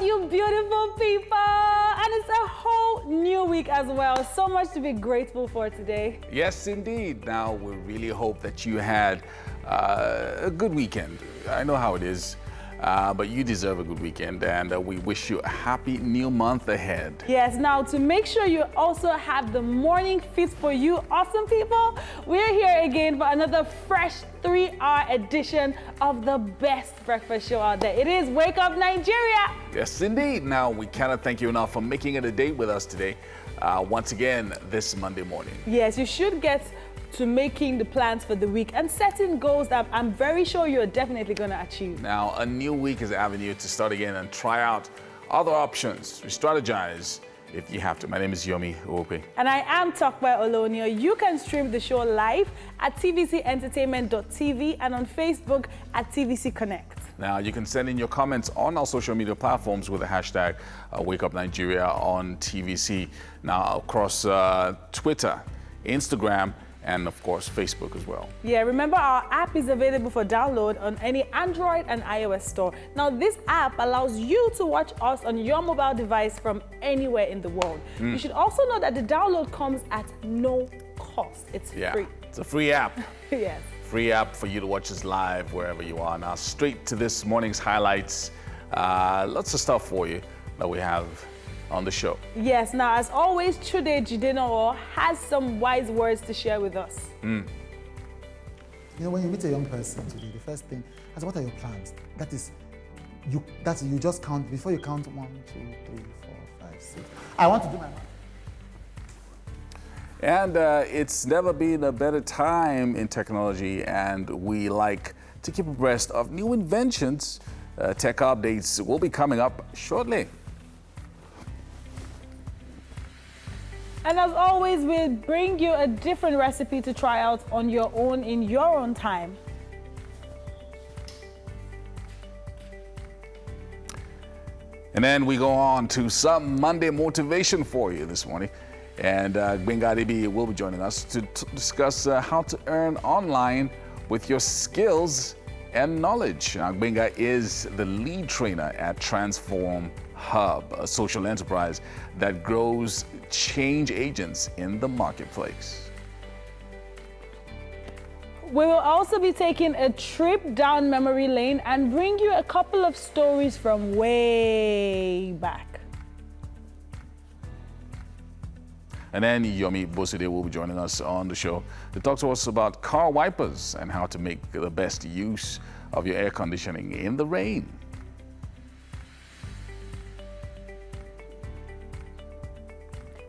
you beautiful people? And it's a whole new week as well. So much to be grateful for today. Yes, indeed. Now, we really hope that you had a good weekend. I know how it is. But you deserve a good weekend, and we wish you a happy new month ahead. Yes, now to make sure you also have the morning fit for you awesome people, we're here again for another fresh 3-hour edition of the best breakfast show out there. It is Wake Up Nigeria. Yes, indeed. Now, we cannot thank you enough for making it a date with us today, once again, this Monday morning. Yes, you should get to making the plans for the week and setting goals that I'm very sure you're definitely going to achieve. Now, a new week is an avenue to start again and try out other options. We strategize if you have to. My name is Yomi Ope. And I am Tokwe Olonio. You can stream the show live at tvcentertainment.tv and on Facebook at TVC Connect. Now, you can send in your comments on our social media platforms with the hashtag WakeUpNigeria on TVC. Now, across Twitter, Instagram, and of course, Facebook as well. Yeah, remember our app is available for download on any Android and iOS store. Now, this app allows you to watch us on your mobile device from anywhere in the world. You should also know that the download comes at no cost. It's free. It's a free app. Yes. Free app for you to watch us live wherever you are. Now, straight to this morning's highlights. Lots of stuff for you that we have on the show. Yes, now as always, Chude Jidenowo has some wise words to share with us. You know, when you meet a young person today, the first thing is, what are your plans? That is, you just count, before you count 1, 2, 3, 4, 5, 6. I want to do my math. And it's never been a better time in technology, and we like to keep abreast of new inventions. Tech updates will be coming up shortly. And as always, we'll bring you a different recipe to try out on your own in your own time. And then we go on to some Monday motivation for you this morning. And Gbenga Adibi will be joining us to discuss how to earn online with your skills and knowledge. Now, Gbenga is the lead trainer at Transform Hub, a social enterprise that grows change agents in the marketplace. We will also be taking a trip down memory lane and bring you a couple of stories from way back. And then Yomi Boside will be joining us on the show to talk to us about car wipers and how to make the best use of your air conditioning in the rain.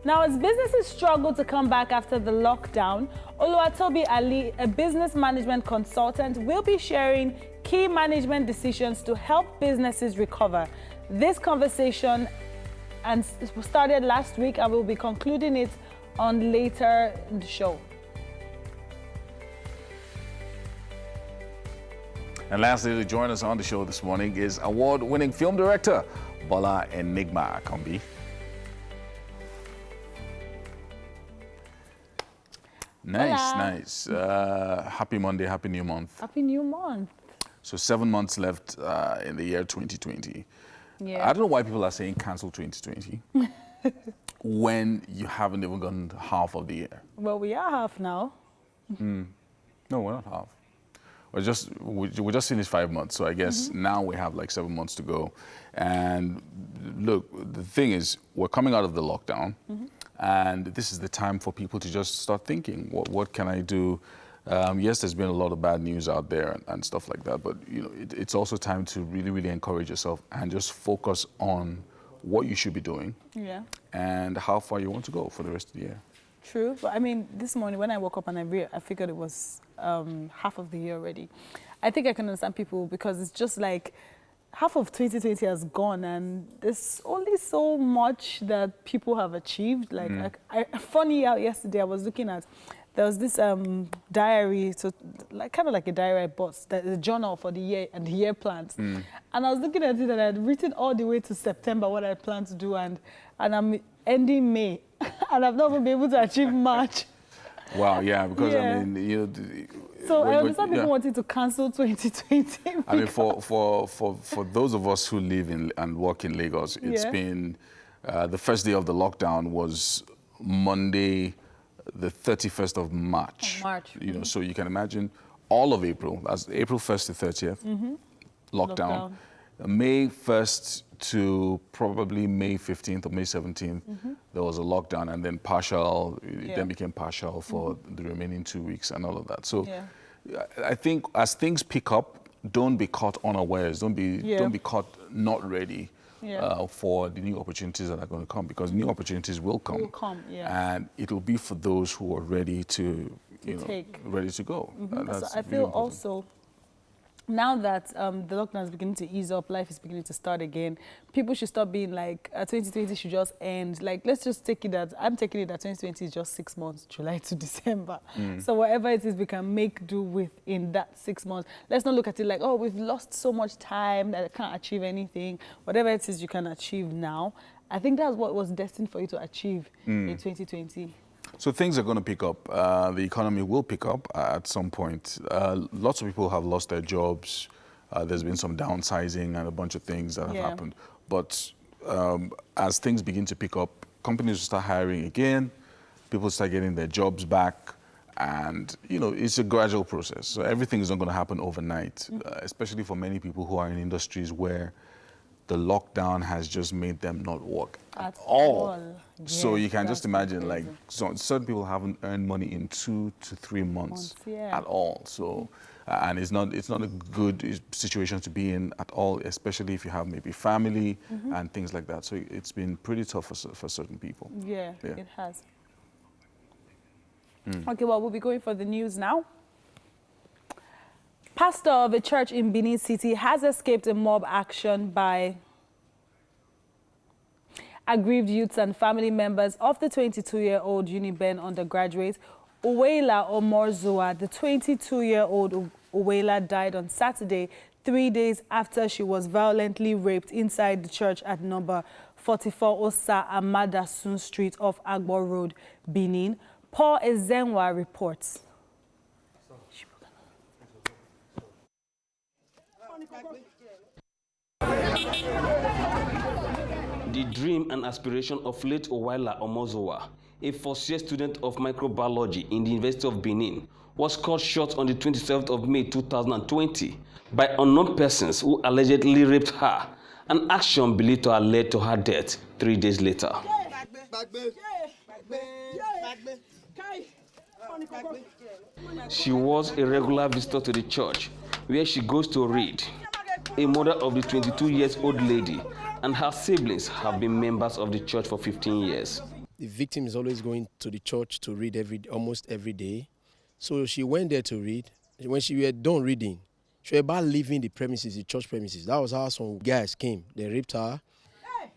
Now, as businesses struggle to come back after the lockdown, Oluwatobi Ali, a business management consultant, will be sharing key management decisions to help businesses recover. This conversation started last week, and we'll be concluding it on later in the show. And lastly, to join us on the show this morning is award-winning film director Bola Enigma Akombi. Nice. Happy Monday, happy new month. Happy new month. So 7 months left in the year 2020. Yeah. I don't know why people are saying cancel 2020 when you haven't even gone half of the year. Well, we are half now. No, we're not half. We just finished 5 months, so I guess now we have like 7 months to go. And look, the thing is, we're coming out of the lockdown, and this is the time for people to just start thinking, what can I do? Yes, there's been a lot of bad news out there and stuff like that, but you know, it's also time to really, really encourage yourself and just focus on what you should be doing and how far you want to go for the rest of the year. True, but I mean, this morning when I woke up and I figured it was half of the year already. I think I can understand people because it's just like half of 2020 has gone and there's only so much that people have achieved. Like, funny how yesterday I was looking at, there was this diary, so kind of like a diary I bought, the journal for the year and the year plans. And I was looking at it and I had written all the way to September what I plan to do, and I'm ending May and I've not even been able to achieve March. Wow, yeah, because Yeah. I mean, you know. So I understand people wanting to cancel 2020. I mean, for those of us who live in and work in Lagos, it's been the first day of the lockdown was Monday, the 31st of March. You know, so you can imagine all of April. That's April 1st to 30th, lockdown. May 1st to probably May 15th or May 17th, there was a lockdown, and then partial. It then became partial for the remaining 2 weeks and all of that. So. I think as things pick up, don't be caught unawares. Don't be caught not ready for the new opportunities that are going to come, because new opportunities will come. And it will be for those who are ready to ready to go. So I feel also, now that the lockdown is beginning to ease up, life is beginning to start again, people should stop being like, 2020 should just end. Like, let's just take it that, I'm taking it that 2020 is just 6 months, July to December. So whatever it is we can make do with in that 6 months. Let's not look at it like, oh, we've lost so much time that I can't achieve anything. Whatever it is you can achieve now, I think that's what was destined for you to achieve in 2020. So things are going to pick up. The economy will pick up at some point. Lots of people have lost their jobs. There's been some downsizing and a bunch of things that have happened. But as things begin to pick up, companies will start hiring again. People start getting their jobs back. And, you know, it's a gradual process. So everything is not going to happen overnight, especially for many people who are in industries where the lockdown has just made them not work at all. So you can just imagine, like, certain people haven't earned money in 2 to 3 months at all. So, and it's not a good situation to be in at all, especially if you have maybe family and things like that. So it's been pretty tough for certain people. Yeah, it has. Okay, well, we'll be going for the news now. Pastor of a church in Benin City has escaped a mob action by aggrieved youths and family members of the 22-year-old UNIBEN undergraduate, Uwaila Omozuwa. The 22-year-old Uwaila died on Saturday, 3 days after she was violently raped inside the church at number 44 Osa Amadasun Street off Agbor Road, Benin. Paul Ezenwa reports. The dream and aspiration of late Uwaila Omozuwa, a first-year student of microbiology in the University of Benin, was cut short on the 27th of May 2020 by unknown persons who allegedly raped her, an action believed to have led to her death 3 days later. She was a regular visitor to the church, where she goes to read. A mother of the 22-year-old lady and her siblings have been members of the church for 15 years. The victim is always going to the church to read almost every day. So she went there to read. When she was done reading, she was about leaving the premises, the church premises. That was how some guys came. They raped her.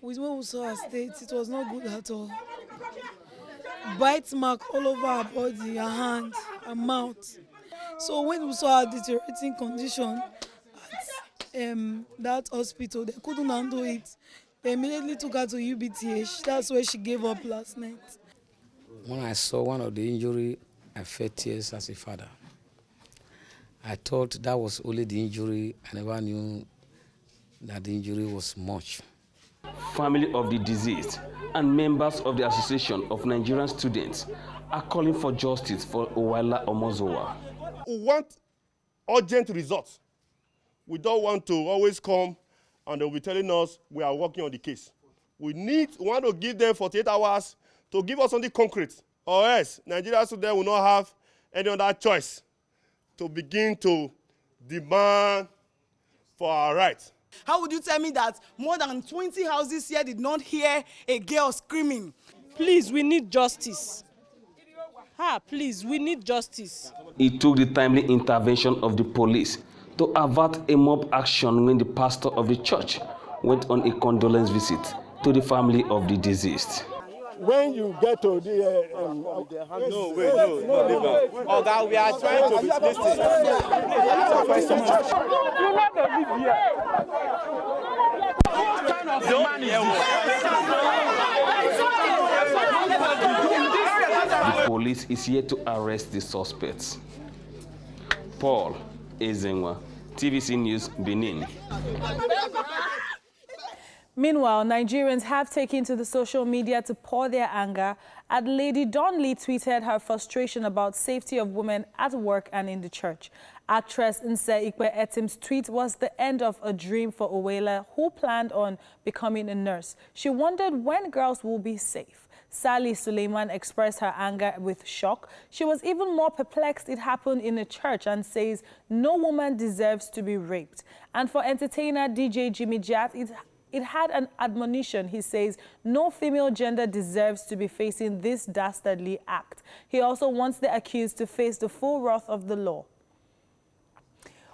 With when we saw her state, it was not good at all. Bite mark all over her body, her hand, her mouth. So when we saw her deteriorating condition at that hospital, they couldn't handle it. They immediately took her to UBTH. That's where she gave up last night. When I saw one of the injury, I felt tears as a father. I thought that was only the injury. I never knew that the injury was much. Family of the deceased and members of the Association of Nigerian Students are calling for justice for Uwaila Omozuwa. We want urgent results. We don't want to always come and they'll be telling us we are working on the case. We want to give them 48 hours to give us something concrete, or else Nigerian students will not have any other choice to begin to demand for our rights. How would you tell me that more than 20 houses here did not hear a girl screaming? Please, we need justice. Please, we need justice. It took the timely intervention of the police to avert a mob action when the pastor of the church went on a condolence visit to the family of the deceased. When you get to the... no, we are trying to be listening. You never live here. What kind of man is this? The police is yet to arrest the suspects. Paul Ezenwa, TVC News, Benin. Meanwhile, Nigerians have taken to the social media to pour their anger at Lady Dawn Lee tweeted her frustration about safety of women at work and in the church. Actress Nse Ikpe Etim's tweet was the end of a dream for Uwaila, who planned on becoming a nurse. She wondered when girls will be safe. Sally Suleiman expressed her anger with shock. She was even more perplexed it happened in a church and says no woman deserves to be raped. And for entertainer DJ Jimmy Jat, it had an admonition. He says no female gender deserves to be facing this dastardly act. He also wants the accused to face the full wrath of the law.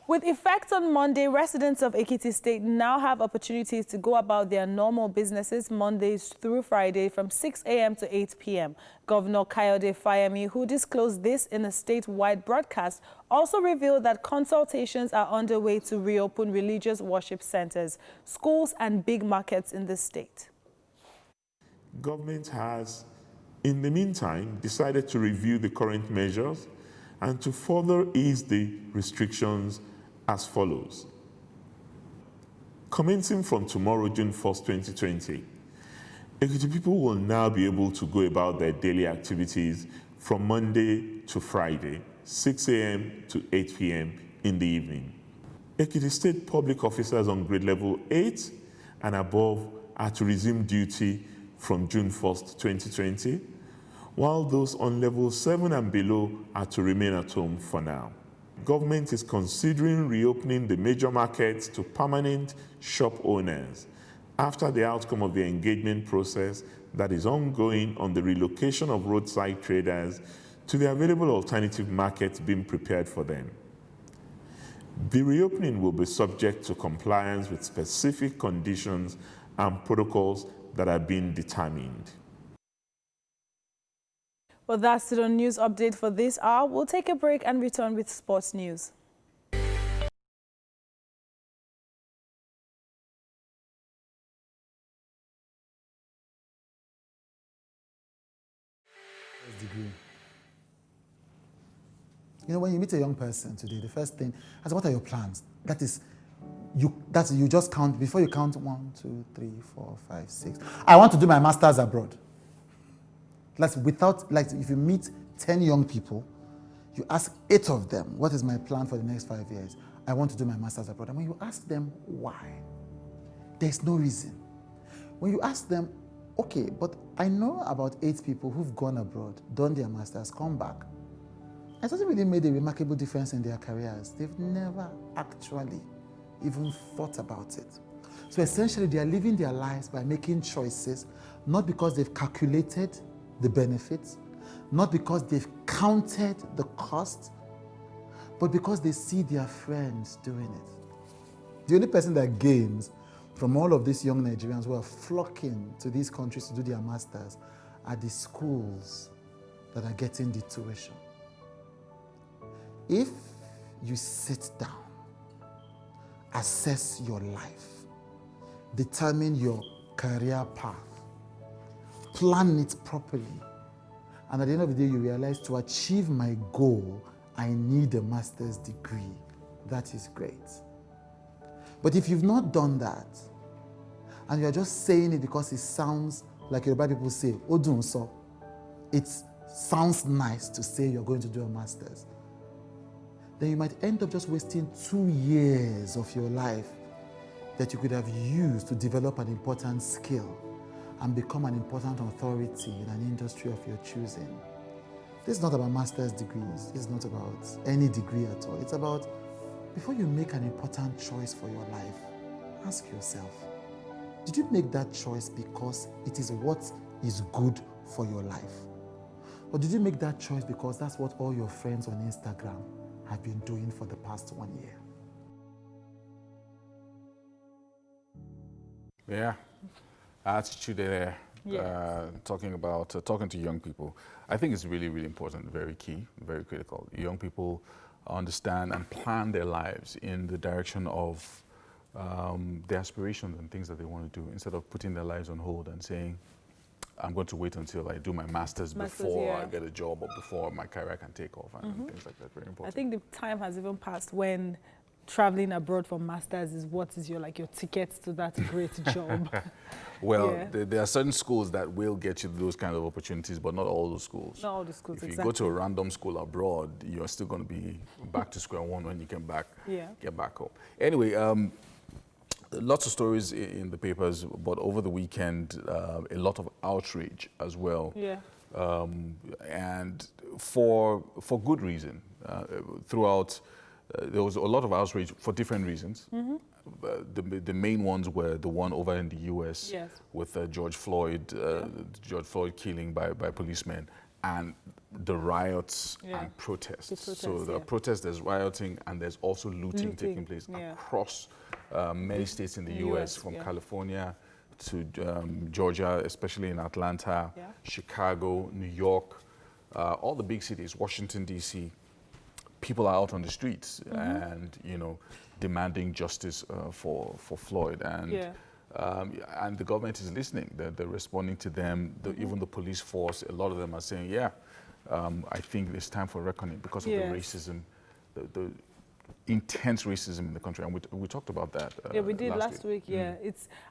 With effect on Monday, residents of Ekiti State now have opportunities to go about their normal businesses Mondays through Friday from 6 a.m. to 8 p.m. Governor Kayode Fayemi, who disclosed this in a statewide broadcast, also revealed that consultations are underway to reopen religious worship centers, schools and big markets in the state. Government has, in the meantime, decided to review the current measures and to further ease the restrictions as follows. Commencing from tomorrow, June 1st, 2020, Ekiti people will now be able to go about their daily activities from Monday to Friday, 6 a.m. to 8 p.m. in the evening. Ekiti State public officers on grade level 8 and above are to resume duty from June 1st, 2020, while those on level 7 and below are to remain at home for now. Government is considering reopening the major markets to permanent shop owners after the outcome of the engagement process that is ongoing on the relocation of roadside traders to the available alternative markets being prepared for them. The reopening will be subject to compliance with specific conditions and protocols that are being determined. Well, that's the news update for this hour. We'll take a break and return with sports news. Degree. You know, when you meet a young person today, the first thing, I say, what are your plans? That is, you just count, before you count 1, 2, 3, 4, 5, 6. I want to do my master's abroad. If you meet 10 young people, you ask 8 of them, what is my plan for the next 5 years? I want to do my master's abroad. And when you ask them why, there's no reason. When you ask them, okay, but I know about 8 people who've gone abroad, done their masters, come back. It hasn't really made a remarkable difference in their careers. They've never actually even thought about it. So essentially, they are living their lives by making choices, not because they've calculated the benefits, not because they've counted the cost, but because they see their friends doing it. The only person that gains from all of these young Nigerians who are flocking to these countries to do their masters are the schools that are getting the tuition. If you sit down, assess your life, determine your career path, plan it properly, and at the end of the day, you realize to achieve my goal, I need a master's degree. That is great. But if you've not done that, and you're just saying it because it sounds like Yoruba people say, Odun so, it sounds nice to say you're going to do a master's, then you might end up just wasting 2 years of your life that you could have used to develop an important skill and become an important authority in an industry of your choosing. This is not about master's degrees. This is not about any degree at all. It's about, before you make an important choice for your life, ask yourself, did you make that choice because it is what is good for your life? Or did you make that choice because that's what all your friends on Instagram have been doing for the past 1 year? Yeah. Attitude there, Yes. talking to young people. I think it's really, really important, very key, very critical. Young people understand and plan their lives in the direction of their aspirations and things that they want to do, instead of putting their lives on hold and saying, I'm going to wait until I do my master's before I get a job or before my career can take off and things like that. Very important. I think the time has even passed when traveling abroad for masters is what is your ticket to that great job. Well, there are certain schools that will get you those kind of opportunities, but not all those schools. Not all the schools, If you go to a random school abroad, you're still going to be back to square one when you get back home. Anyway, lots of stories in the papers, but over the weekend, a lot of outrage as well. Yeah. And for good reason. Throughout, there was a lot of outrage for different reasons. The main ones were the one over in the U.S. With George Floyd killing by policemen, and the riots and protests. So there are protests, there's rioting, and there's also looting taking place across many states in the U.S., from California to Georgia, especially in Atlanta, Chicago, New York, all the big cities, Washington, D.C. People are out on the streets and, demanding justice for Floyd. And the government is listening. They're responding to them. Even the police force, a lot of them are saying, I think it's time for reckoning because of the racism, the intense racism in the country. And we talked about that we did last week.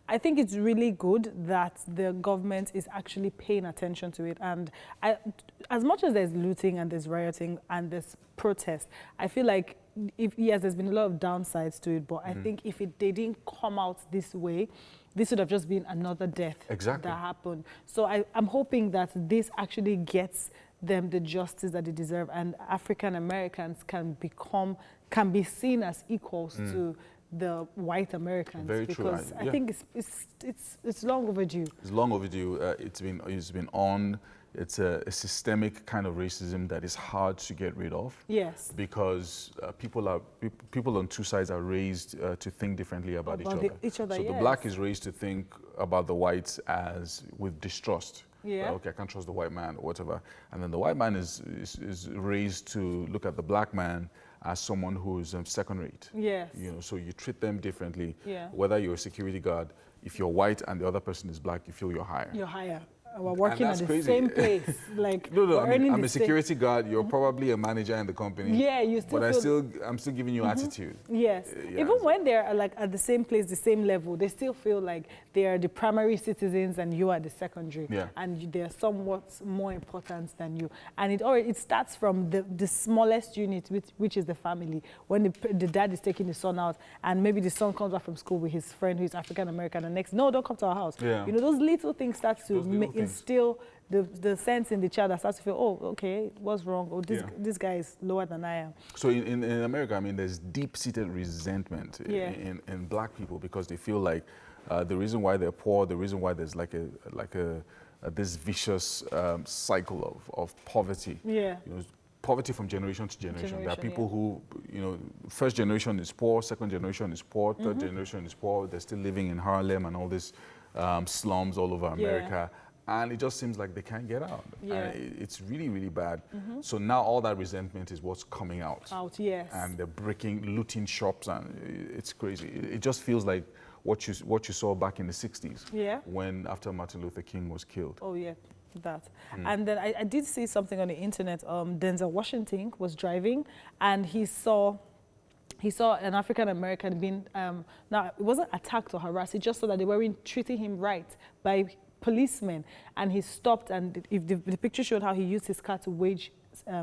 I think it's really good that the government is actually paying attention to it. And as much as there's looting and there's rioting and there's protest, I feel like, there's been a lot of downsides to it, but I think if they didn't come out this way, this would have just been another death that happened. So I'm hoping that this actually gets them the justice that they deserve, and African Americans can be seen as equals to the white Americans. Very true. Because I think it's long overdue. It's long overdue. It's been on. It's a systemic kind of racism that is hard to get rid of. Yes. Because people on two sides are raised to think differently about each other. So the black is raised to think about the whites as with distrust. Yeah. Okay, I can't trust the white man or whatever. And then the white man is raised to look at the black man as someone who is second rate. Yes. So you treat them differently. Yeah. Whether you're a security guard, if you're white and the other person is black, you feel you're higher. You're higher. We're working at the same place. I'm a security guard. You're probably a manager in the company. Yeah, you still. But I'm still giving you attitude. Yes. Even when they're at the same place, the same level, they still feel like they are the primary citizens and you are the secondary. Yeah. And they're somewhat more important than you. And it starts from the smallest unit, which is the family. When the dad is taking the son out, and maybe the son comes back from school with his friend who's African American, and next, no, don't come to our house. Yeah. Those little things start to instill the sense in the child that starts to feel, oh, okay, what's wrong? Oh, this guy is lower than I am. So in America, there's deep-seated resentment in black people because they feel like the reason why they're poor, the reason why there's this vicious cycle of poverty. Yeah. Poverty from generation to generation. There are people who, first generation is poor, second generation is poor, third generation is poor. They're still living in Harlem and all this slums all over America. And it just seems like they can't get out. Yeah. It's really, really bad. So now all that resentment is what's coming out. Yes. And they're looting shops, and it's crazy. It just feels like what you saw back in the 60s. Yeah. When after Martin Luther King was killed. Oh, yeah. That. And then I did see something on the internet. Denzel Washington was driving, and he saw an African American being, now it wasn't attacked or harassed, he just saw that they weren't treating him right by policemen, and he stopped, and if the picture showed how he used his car to wage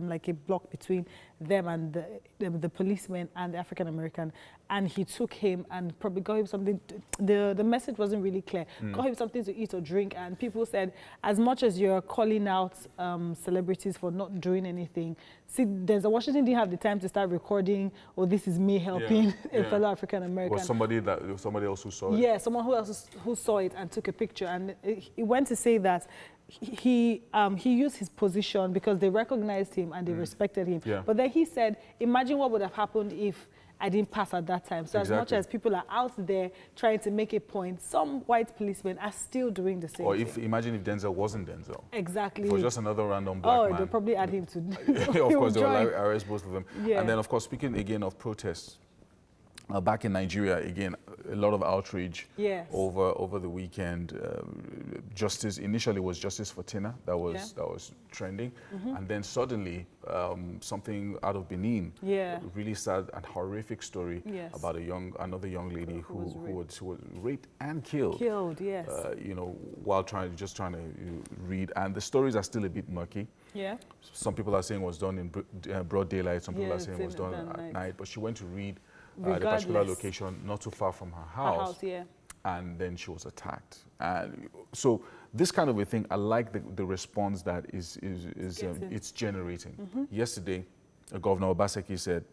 like a block between them and the policeman and the African American, and he took him and probably got him something. The message wasn't really clear. Got him something to eat or drink, and people said, as much as you're calling out celebrities for not doing anything, see, Denzel Washington didn't have the time to start recording, or this is me helping a fellow African American. Was somebody else who saw it? Yeah, someone who saw it and took a picture, and he went to say that he used his position because they recognized him and they respected him. Yeah. But then he said, imagine what would have happened if I didn't pass at that time. So as much as people are out there trying to make a point, some white policemen are still doing the same thing. Imagine if Denzel wasn't Denzel. Exactly. For just another random black man. They'll probably add him to... Of course, they'll arrest both of them. Yeah. And then, of course, speaking again of protests, Back in Nigeria, again, a lot of outrage Yes. over the weekend. Justice initially was justice for Tina that was trending, and then suddenly something out of Benin, really sad and horrific story about another young lady who was raped and killed. Killed, yes. You know, while trying to read, and the stories are still a bit murky. Yeah. Some people are saying it was done in broad daylight. Some people are saying it was done at night. But she went to read. At a particular location not too far from her house, and then she was attacked. And so this kind of a thing, I like the response that it's generating. Yesterday, Governor Obaseki said,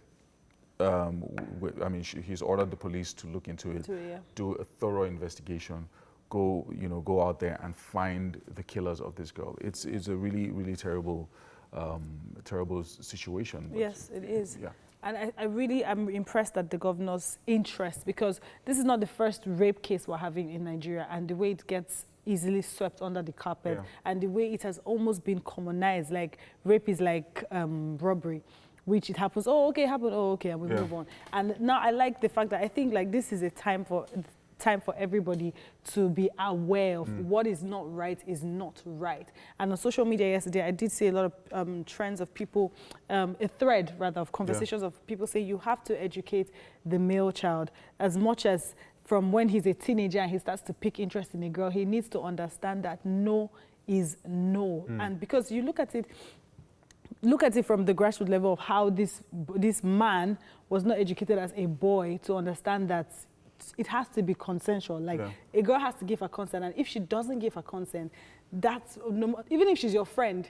he's ordered the police to look into it, do a thorough investigation, go out there and find the killers of this girl. It's a really, really terrible situation. Yes, it is. Yeah. And I really am impressed at the governor's interest, because this is not the first rape case we're having in Nigeria, and the way it gets easily swept under the carpet, and the way it has almost been commonized, like rape is like robbery, which it happens, oh, okay, it happened, oh, okay, and we move on. And now I like the fact that I think like this is a time for everybody to be aware of what is not right is not right. And on social media yesterday, I did see a lot of trends of people, a thread rather of conversations of people saying you have to educate the male child as much as from when he's a teenager and he starts to pick interest in a girl, he needs to understand that no is no. And because you look at it from the grassroots level of how this man was not educated as a boy to understand that it has to be consensual. Like a girl has to give her consent, and if she doesn't give her consent, that's even if she's your friend.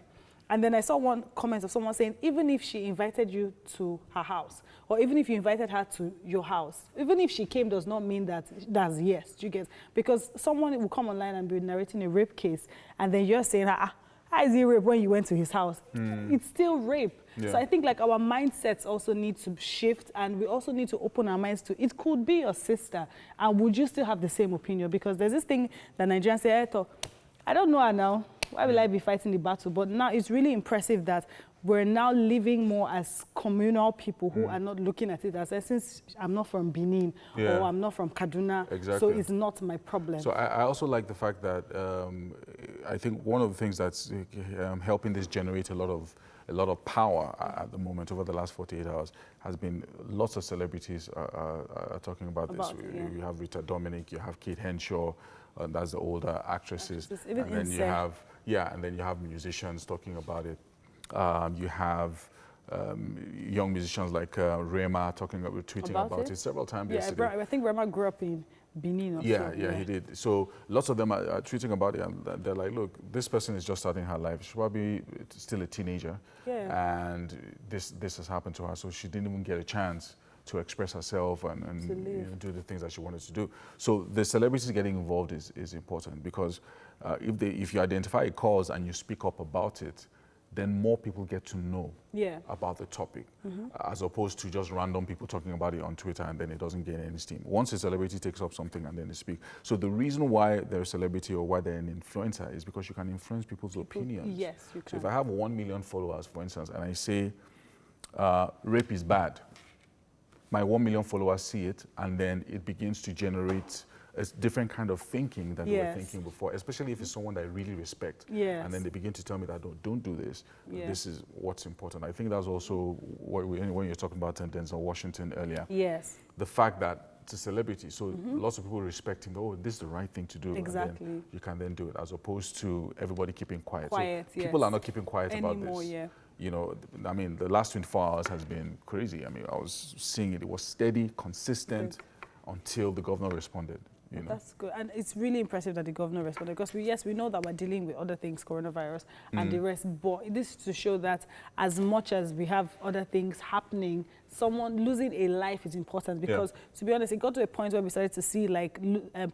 And then I saw one comment of someone saying, even if she invited you to her house, or even if you invited her to your house, even if she came does not mean that that's yes. Do you get? Because someone will come online and be narrating a rape case, and then you're saying, how is it rape when you went to his house? It's still rape. So I think like our mindsets also need to shift, and we also need to open our minds to, it could be your sister, and would you still have the same opinion? Because there's this thing that Nigerians say, I don't know her now, why will I be fighting the battle? But now it's really impressive that we're now living more as communal people who are not looking at it as, since I'm not from Benin or I'm not from Kaduna, so it's not my problem. So I also like the fact that I think one of the things that's helping this generate a lot of power at the moment over the last 48 hours has been lots of celebrities are talking about this. You have Rita Dominic, you have Kate Henshaw, that's the older actresses. Even and then you have, and then you have musicians talking about it. You have young musicians like Rema tweeting about it several times yesterday. I think Rema grew up in Benin. He did. So lots of them are tweeting about it, and they're like, look, this person is just starting her life. She's probably still a teenager, and this has happened to her, so she didn't even get a chance to express herself and do the things that she wanted to do. So the celebrities getting involved is important, because if you identify a cause and you speak up about it, then more people get to know about the topic, as opposed to just random people talking about it on Twitter and then it doesn't gain any steam. Once a celebrity takes up something and then they speak. So the reason why they're a celebrity or why they're an influencer is because you can influence people's opinions. Yes, you can. So if I have 1 million followers, for instance, and I say rape is bad, my 1 million followers see it, and then it begins to generate a different kind of thinking than they were thinking before, especially if it's someone that I really respect. And then they begin to tell me that don't do this. This is what's important. I think that's also what when you're talking about Denzel Washington earlier. The fact that it's a celebrity, so lots of people respect him. Oh, this is the right thing to do. Exactly. And then you can then do it, as opposed to everybody keeping quiet. So people are not keeping quiet about this. You know, I mean, the last 24 hours has been crazy. I mean, I was seeing it. It was steady, consistent, until the governor responded. You know. That's good. And it's really impressive that the governor responded, because we know that we're dealing with other things, coronavirus and the rest, but this is to show that as much as we have other things happening, someone losing a life is important, because to be honest, it got to a point where we started to see like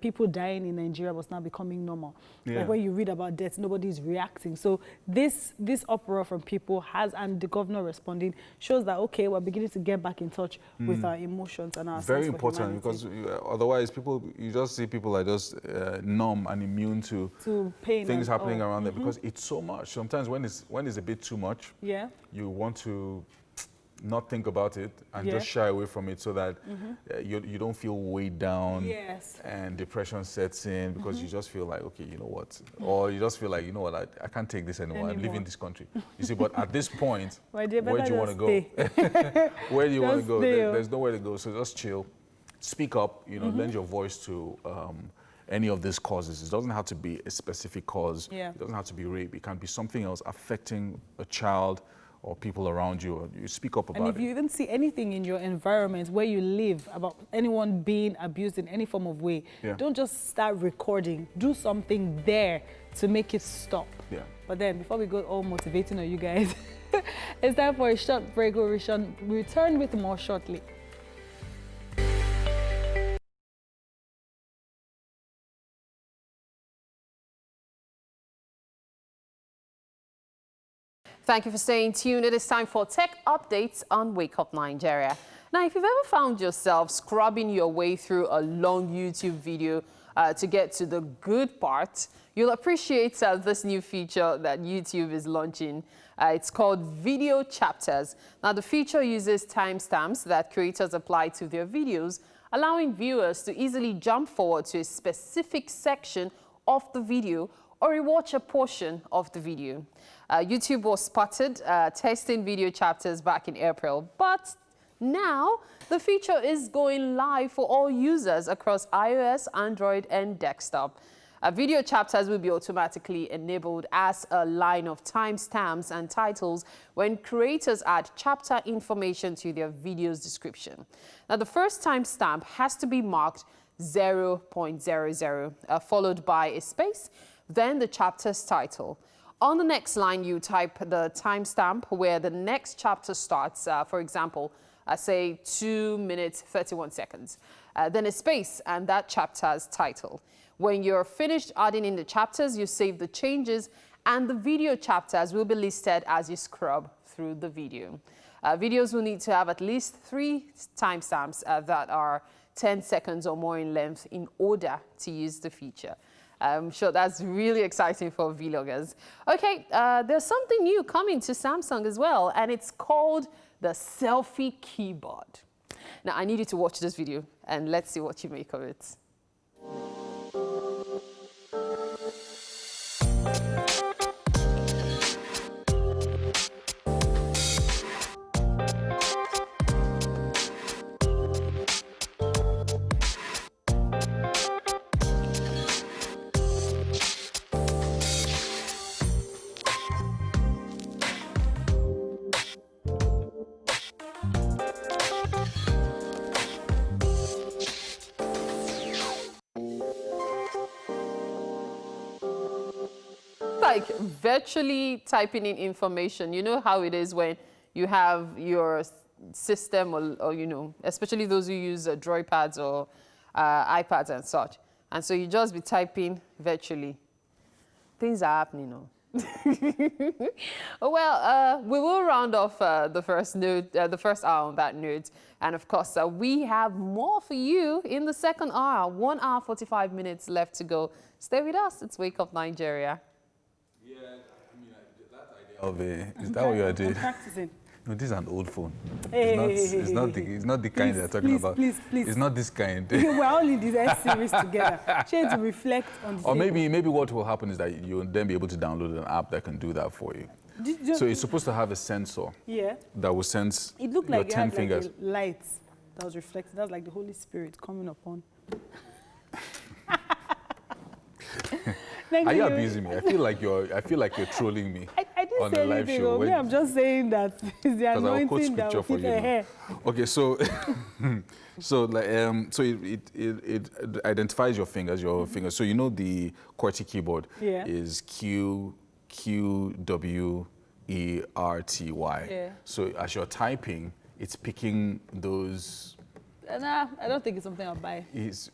people dying in Nigeria was now becoming normal. Like when you read about deaths, nobody's reacting. So this uproar from people and the governor responding shows that, okay, we're beginning to get back in touch with our emotions and our very sense important, because otherwise you just see people are just numb and immune to pain things happening around them, because it's so much. Sometimes when it's a bit too much, you want to not think about it and just shy away from it so that you don't feel weighed down and depression sets in because you just feel like, okay, you know what? Or you just feel like, you know what, I can't take this anymore. I'm leaving this country. You see, but at this point, where do you want to go? Where do you want to go? There's nowhere to go, so just chill. Speak up, you know, lend your voice to any of these causes. It doesn't have to be a specific cause. It doesn't have to be rape. It can be something else affecting a child or people around you, or you speak up about it. And if you even see anything in your environment where you live about anyone being abused in any form of way, don't just start recording. Do something there to make it stop. But then, before we go all motivating on you guys, it's time for a short break. We'll return with more shortly. Thank you for staying tuned. It is time for tech updates on Wake Up Nigeria. Now, if you've ever found yourself scrubbing your way through a long YouTube video to get to the good part, you'll appreciate this new feature that YouTube is launching. It's called Video Chapters. Now, the feature uses timestamps that creators apply to their videos, allowing viewers to easily jump forward to a specific section of the video or rewatch a portion of the video. YouTube was spotted testing video chapters back in April, but now the feature is going live for all users across iOS, Android, and desktop. Video chapters will be automatically enabled as a line of timestamps and titles when creators add chapter information to their video's description. Now, the first timestamp has to be marked 0.00, followed by a space, then the chapter's title. On the next line, you type the timestamp where the next chapter starts, for example, say 2 minutes, 31 seconds. Then a space and that chapter's title. When you're finished adding in the chapters, you save the changes and the video chapters will be listed as you scrub through the video. Videos will need to have at least 3 timestamps that are 10 seconds or more in length in order to use the feature. I'm sure that's really exciting for vloggers. Okay, there's something new coming to Samsung as well, and it's called the selfie keyboard. Now, I need you to watch this video, and let's see what you make of it. Like virtually typing in information. You know how it is when you have your system or you know, especially those who use Droid pads or iPads and such. And so you just be typing virtually. Things are happening now. Well, we will round off the first hour on that note. And of course, we have more for you in the second hour. 1 hour, 45 minutes left to go. Stay with us. It's Wake Up Nigeria. Yeah, I mean, that idea of is that what you are doing? I'm practicing. No, this is an old phone. Hey, it's not the kind they're talking about. Please. It's not this kind. We're all in this S series together. Trying to reflect on the Or maybe what will happen is that you'll then be able to download an app that can do that for you. So it's supposed to have a sensor that will sense it looked like your 10 fingers. Like a light that was reflected. That was like the Holy Spirit coming upon. Are you abusing me? I feel like you're trolling me. I didn't on say the live anything. show. I'm just saying that it's the anointing that will fit the hair. Okay, so it identifies your fingers. So you know the QWERTY keyboard is QWERTY. Yeah. So as you're typing, it's picking those. Nah, I don't think it's something I'll buy.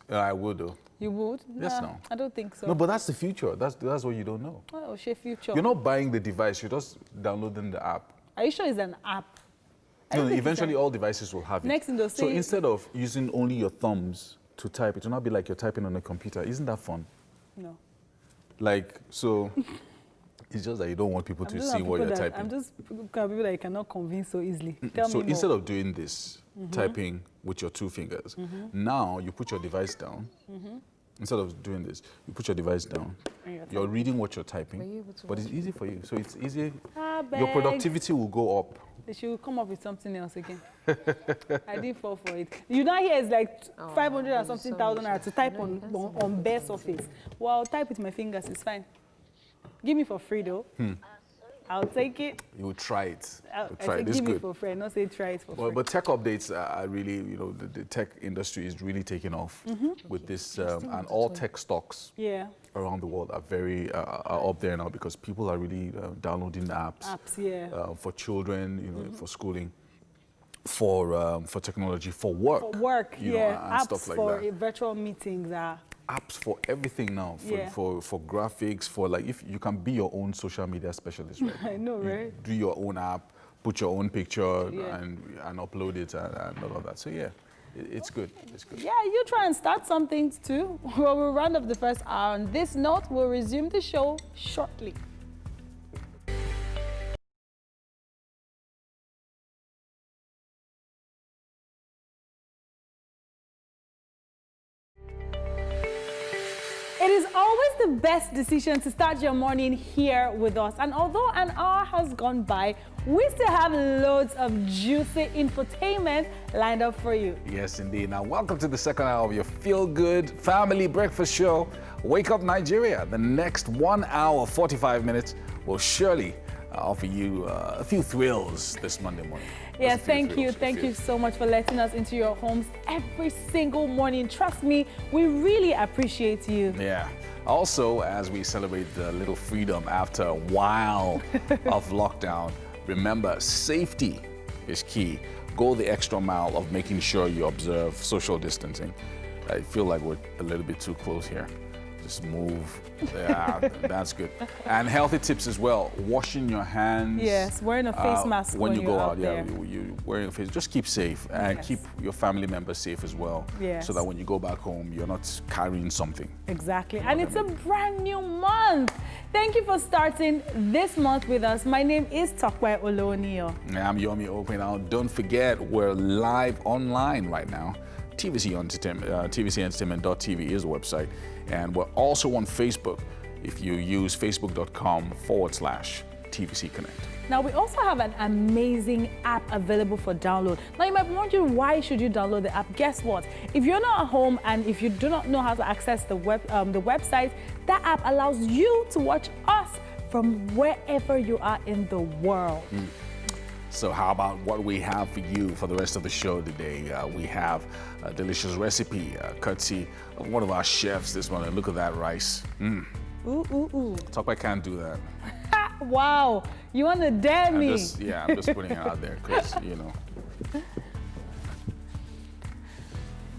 I would though. You would? Yes, nah, no. I don't think so. No, but that's the future. That's what you don't know. Oh, shit, future. You're not buying the device. You're just downloading the app. Are you sure it's an app? No, eventually all devices will have it. Next thing they'll say. So instead of using only your thumbs to type, it will not be like you're typing on a computer. Isn't that fun? No. Like, so It's just that you don't want people to just see what you're typing. I'm just people that you cannot convince so easily. Tell So me more. instead of doing this, typing with your 2 fingers, now you put your device down. Instead of doing this, you put your device down. You're reading what you're typing, but it's easy for you. So it's easy. Your productivity will go up. They should come up with something else again. I didn't fall for it. You know here it's like 500 and something thousand naira to type on bare surface. Well, I'll type with my fingers, it's fine. Give me for free though. I'll take it. You will try it. I Try say it. It's give me good. for free, not say try it for free. But tech updates are really, you know, the tech industry is really taking off with this, and all tech stocks around the world are very are up there now because people are really downloading the apps. For children, you know, for schooling, for technology, for work. For work, you know, and apps stuff like for that. virtual meetings are. Apps for everything now, for graphics, for like if you can be your own social media specialist, right? I know, right? Do your own app, put your own picture and upload it and all of that. So yeah, it's good. It's good. Yeah, you try and start something too. Well, we'll round up the first hour. On this note, we'll resume the show shortly. It is always the best decision to start your morning here with us. And although an hour has gone by, we still have loads of juicy infotainment lined up for you. Yes, indeed. Now, welcome to the second hour of your feel-good family breakfast show, Wake Up Nigeria. The next 1 hour, 45 minutes will surely offer you a few thrills this Monday morning. Yes, thank you. Thank you so much for letting us into your homes every single morning. Trust me, we really appreciate you. Yeah. Also, as we celebrate the little freedom after a while of lockdown, remember, safety is key. Go the extra mile of making sure you observe social distancing. I feel like we're a little bit too close here. Just move. Yeah, that's good. And healthy tips as well. Washing your hands. Yes, wearing a face mask when you go out. There. Yeah, you wearing a face. Just keep safe and keep your family members safe as well. Yes. So that when you go back home, you're not carrying something. Exactly. And it's a brand new month. Thank you for starting this month with us. My name is Tokwe Olonio. I'm Yomi Okwe. Now, don't forget, we're live online right now. TVC Entertainment, tvcentertainment.tv is the website. And we're also on Facebook if you use facebook.com/TVC Connect. Now, we also have an amazing app available for download. Now, you might be wondering, why should you download the app? Guess what? If you're not at home and if you do not know how to access the website, that app allows you to watch us from wherever you are in the world. So how about what we have for you for the rest of the show today? We have a delicious recipe, courtesy of one of our chefs this morning. Look at that rice. Ooh, ooh, ooh. Tokwe can't do that. Wow, you want to dare me? I'm just putting it out there because, you know.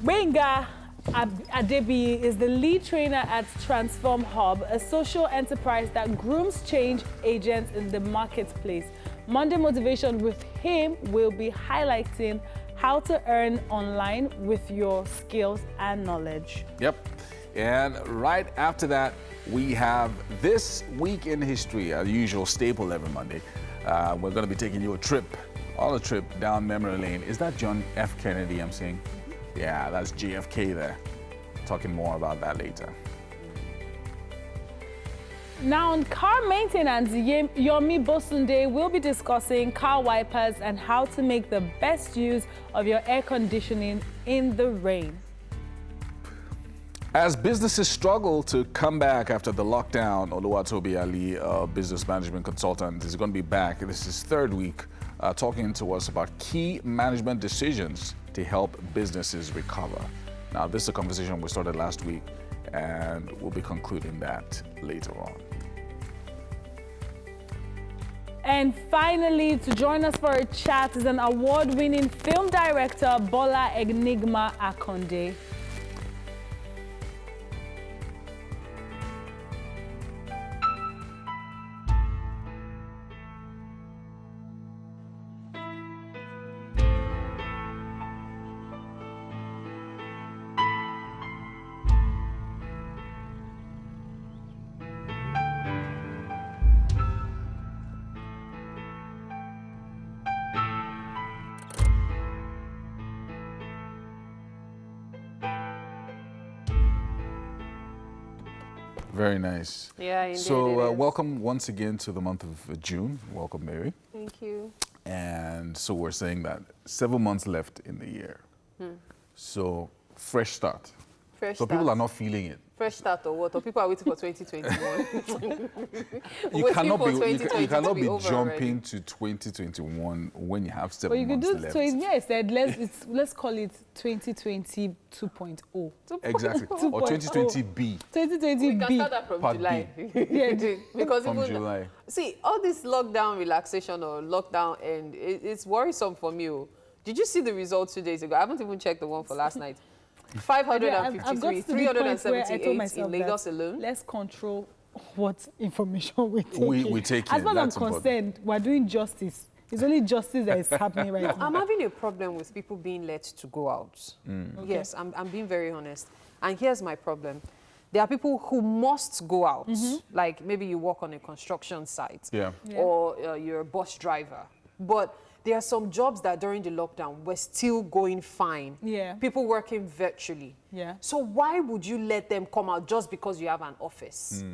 Wenga Adebi is the lead trainer at Transform Hub, a social enterprise that grooms change agents in the marketplace. Monday Motivation with him will be highlighting how to earn online with your skills and knowledge. Yep. And right after that, we have This Week in History, a usual staple every Monday. We're going to be taking you on a trip down memory lane. Is that John F. Kennedy I'm seeing? Yeah, that's JFK there. Talking more about that later. Now, on car maintenance, Yomi Bosunde will be discussing car wipers and how to make the best use of your air conditioning in the rain. As businesses struggle to come back after the lockdown, Oluwatobi Ali, business management consultant, is going to be back. This is his third week talking to us about key management decisions to help businesses recover. Now, this is a conversation we started last week, and we'll be concluding that later on. And finally, to join us for a chat is an award-winning film director, Bola Enigma Akonde. Very nice. Yeah, indeed. So welcome once again to the month of June. Welcome, Mary. Thank you. And so we're saying that 7 months left in the year. So fresh start. Fresh so start. People are not feeling it. Fresh start or what? Or people are waiting for 2021. You cannot be over jumping already. to 2021 when you have 7 But you could months do left. yes, let's call it 2020 2.0. Exactly. Or 2020B. 2020 We can B. start that from Part July. Yeah. Because From even July. see all this lockdown relaxation or lockdown, and it's worrisome for me. Oh. Did you see the results 2 days ago? I haven't even checked the one for last night. I've got to the point where I told 378 myself in Lagos that alone. let's control what information we take. We take As in, far as I'm that's important. concerned, we're doing justice. It's only justice that is happening right now. I'm having a problem with people being let to go out. Okay. Yes, I'm being very honest. And here's my problem. There are people who must go out. Like maybe you work on a construction site. Yeah. Or you're a bus driver. But there are some jobs that during the lockdown were still going fine. Yeah. People working virtually. Yeah. So why would you let them come out just because you have an office?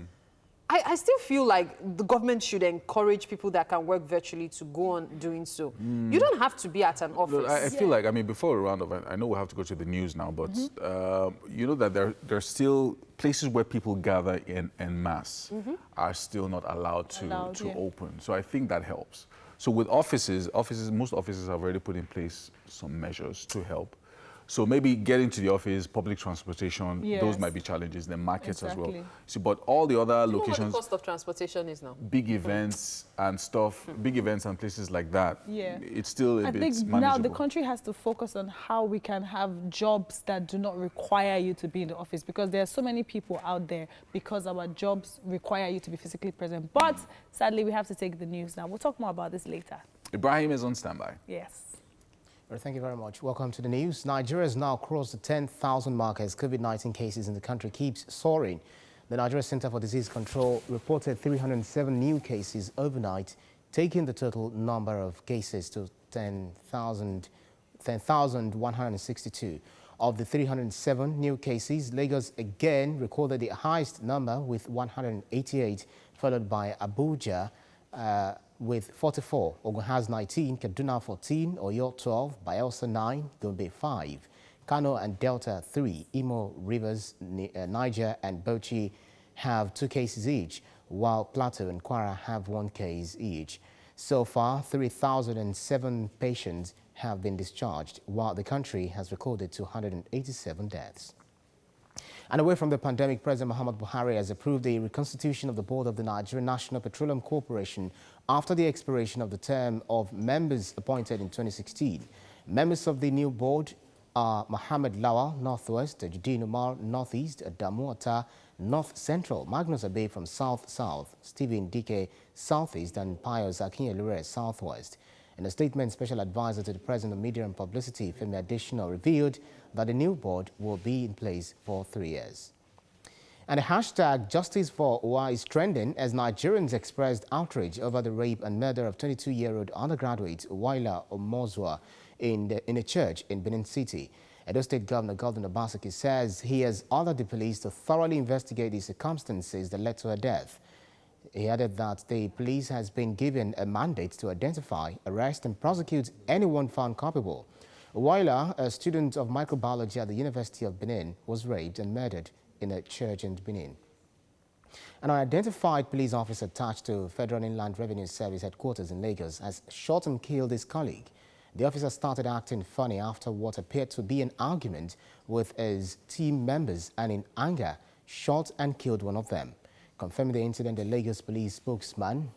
I still feel like the government should encourage people that can work virtually to go on doing so. You don't have to be at an office. Look, I feel like, I mean, before we round up, I know we have to go to the news now, but you know that there are still places where people gather in mass are still not allowed to open. So I think that helps. So with offices, most offices have already put in place some measures to help. So maybe getting to the office, public transportation, those might be challenges, the markets as well. So, but all the other You know locations, what the cost of transportation is now? big events and stuff, big events and places like that, it's still a bit manageable. Now the country has to focus on how we can have jobs that do not require you to be in the office, because there are so many people out there because our jobs require you to be physically present. But sadly, we have to take the news now. We'll talk more about this later. Ibrahim is on standby. Yes. Well, thank you very much. Welcome to the news. Nigeria has now crossed the 10,000 mark as COVID-19 cases in the country keeps soaring. The Nigeria Center for Disease Control reported 307 new cases overnight, taking the total number of cases to 10,162. Of the 307 new cases, Lagos again recorded the highest number with 188, followed by Abuja with 44, Ogun has 19, Kaduna 14, Oyo 12, Bayelsa 9, Gombe 5, Kano and Delta 3, Imo, Rivers, Niger and Bauchi have 2 cases each, while Plateau and Kwara have 1 case each. So far, 3,007 patients have been discharged, while the country has recorded 287 deaths. And away from the pandemic, President Muhammad Buhari has approved a reconstitution of the board of the Nigerian National Petroleum Corporation after the expiration of the term of members appointed in 2016. Members of the new board are Mohammed Lawal, Northwest, Judin Umar, Northeast, Adamu Atta, North Central, Magnus Abe from South-South, Stephen Dike, Southeast, and Pius Akinyelure, Southwest. In a statement, Special Advisor to the President of Media and Publicity, Femi Adesina, revealed that the new board will be in place for 3 years. And the hashtag Justice for Uwa is trending as Nigerians expressed outrage over the rape and murder of 22-year-old undergraduate Uwaila Omozuwa in a church in Benin City. Edo State Governor Godwin Obaseki says he has ordered the police to thoroughly investigate the circumstances that led to her death. He added that the police has been given a mandate to identify, arrest and prosecute anyone found culpable. Uwaila, a student of microbiology at the University of Benin, was raped and murdered in a church in Benin. An unidentified police officer attached to Federal Inland Revenue Service headquarters in Lagos has shot and killed his colleague. The officer started acting funny after what appeared to be an argument with his team members and in anger shot and killed one of them. Confirming the incident, the Lagos police spokesman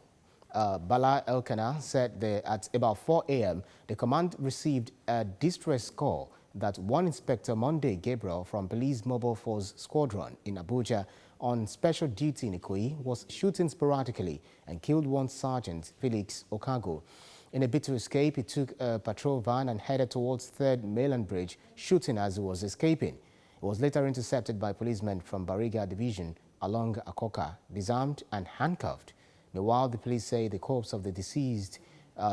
Bala Elkanah said that at about 4 a.m., the command received a distress call that one Inspector Monday Gabriel from Police Mobile Force Squadron in Abuja on special duty in Ikoyi was shooting sporadically and killed one Sergeant Felix Okago. In a bid to escape, he took a patrol van and headed towards 3rd Mainland Bridge, shooting as he was escaping. He was later intercepted by policemen from Bariga Division along Akoka, disarmed and handcuffed. Meanwhile, the police say the corpse of the deceased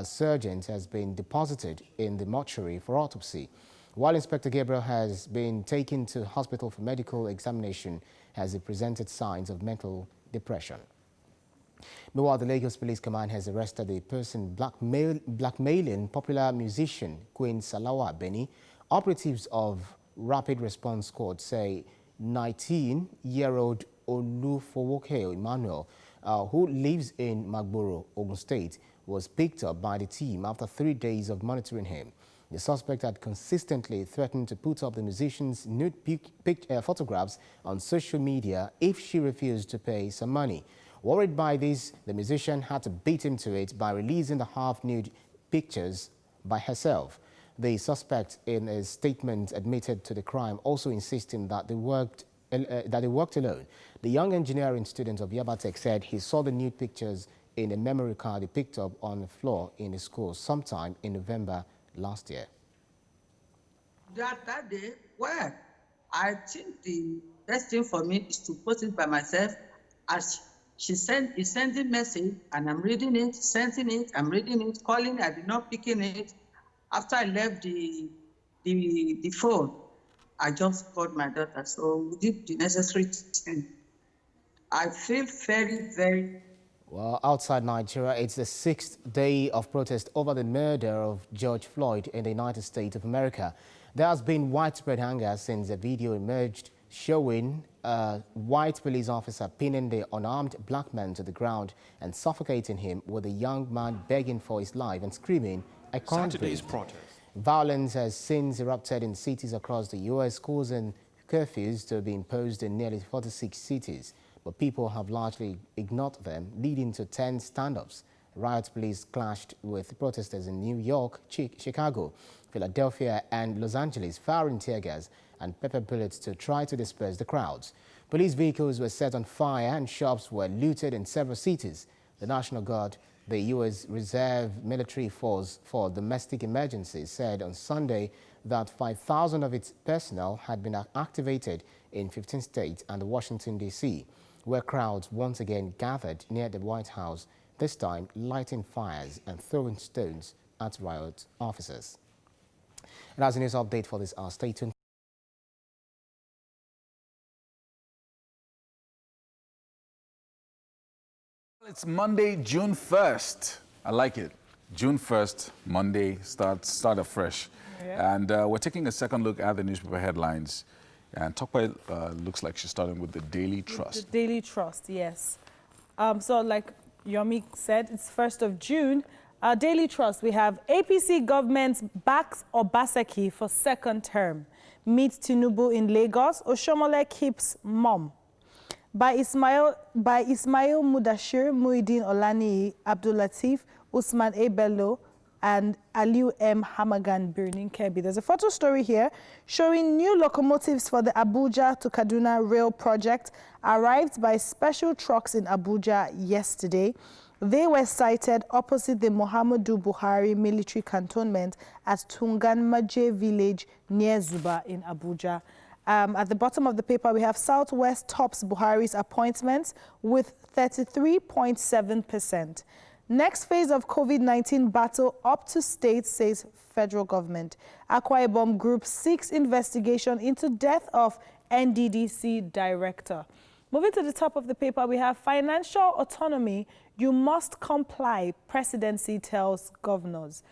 sergeant has been deposited in the mortuary for autopsy. while Inspector Gabriel has been taken to hospital for medical examination as he presented signs of mental depression. Meanwhile, the Lagos Police Command has arrested a person blackmailing popular musician Queen Salawa Beni. Operatives of Rapid Response Squad say 19-year-old Olufowoke Emmanuel, who lives in Agbor, Ogun State, was picked up by the team after 3 days of monitoring him. The suspect had consistently threatened to put up the musician's nude photographs on social media if she refused to pay some money. Worried by this, the musician had to beat him to it by releasing the half-nude pictures by herself. The suspect, in a statement, admitted to the crime, also insisting that they worked alone. The young engineering student of Yabatech said he saw the nude pictures in a memory card he picked up on the floor in the school sometime in November last year. That day, well, I think the best thing for me is to post it by myself. As is sending message, and I'm reading it, sending it, I'm reading it, calling, I did not picking it. After I left the phone, I just called my daughter. So we did the necessary thing. I feel very, very. Well, outside Nigeria, it's the 6th day of protest over the murder of George Floyd in the United States of America. There has been widespread anger since a video emerged showing a white police officer pinning the unarmed black man to the ground and suffocating him, with a young man begging for his life and screaming, "I can't breathe." Violence has since erupted in cities across the U.S., causing curfews to be imposed in nearly 46 cities. But people have largely ignored them, leading to 10 standoffs. Riot police clashed with protesters in New York, Chicago, Philadelphia and Los Angeles, firing tear gas and pepper bullets to try to disperse the crowds. Police vehicles were set on fire and shops were looted in several cities. The National Guard, the U.S. Reserve Military Force for Domestic Emergencies, said on Sunday that 5,000 of its personnel had been activated in 15 states and Washington, D.C., where crowds once again gathered near the White House, this time lighting fires and throwing stones at riot officers. And as a news update for this hour, stay tuned. It's Monday, June 1st. I like it. June 1st, Monday, start afresh. Yeah. And we're taking a second look at the newspaper headlines. And Tokwe looks like she's starting with the Daily Trust. The Daily Trust, yes. So like Yomi said, it's 1st of June. Daily Trust, we have APC government backs Obaseki for second term. Meets Tinubu in Lagos. Oshomole keeps mum. By Ismail Mudashir, Muhyiddin Olani, Abdul Latif, Usman A. Bello, and Aliu M. Hamagan Birnin Kebi. There's a photo story here showing new locomotives for the Abuja to Kaduna rail project arrived by special trucks in Abuja yesterday. They were sighted opposite the Muhammadu Buhari military cantonment at Tunganmaje village near Zuba in Abuja. At the bottom of the paper, we have Southwest tops Buhari's appointments with 33.7%. Next phase of COVID-19 battle up to states, says federal government. Akwa Ibom Group seeks investigation into death of NDDC director. Moving to the top of the paper, we have financial autonomy. You must comply, presidency tells governors.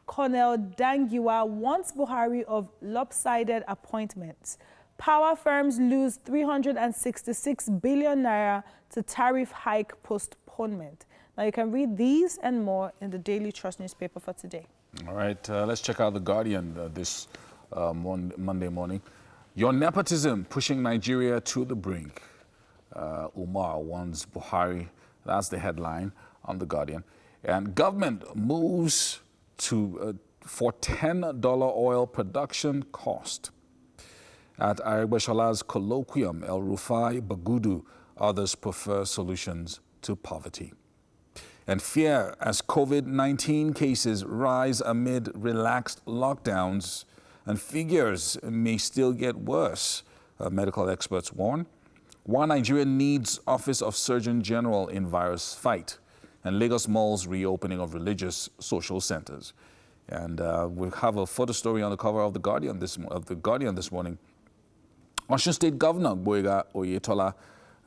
Colonel Dangiwa wants Buhari of lopsided appointments. Power firms lose 366 billion naira to tariff hike postponement. Now you can read these and more in the Daily Trust newspaper for today. All right, let's check out The Guardian this Monday morning. Your nepotism pushing Nigeria to the brink. Umar warns Buhari. That's the headline on The Guardian. And government moves for $10 oil production cost. At Agbeshala's colloquium, El Rufai Bagudu, others prefer solutions to poverty. And fear as COVID-19 cases rise amid relaxed lockdowns, and figures may still get worse, medical experts warn. While Nigeria needs Office of Surgeon General in virus fight, and Lagos malls reopening of religious social centers. And we have a photo story on the cover of the Guardian this morning. Osun State Governor Uwa Omozuwa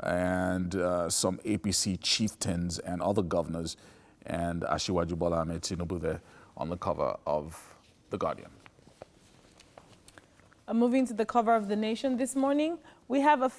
and some APC chieftains and other governors, and Asiwaju Bola Ahmed Tinubu there on the cover of the Guardian. Moving to the cover of The Nation this morning, we have a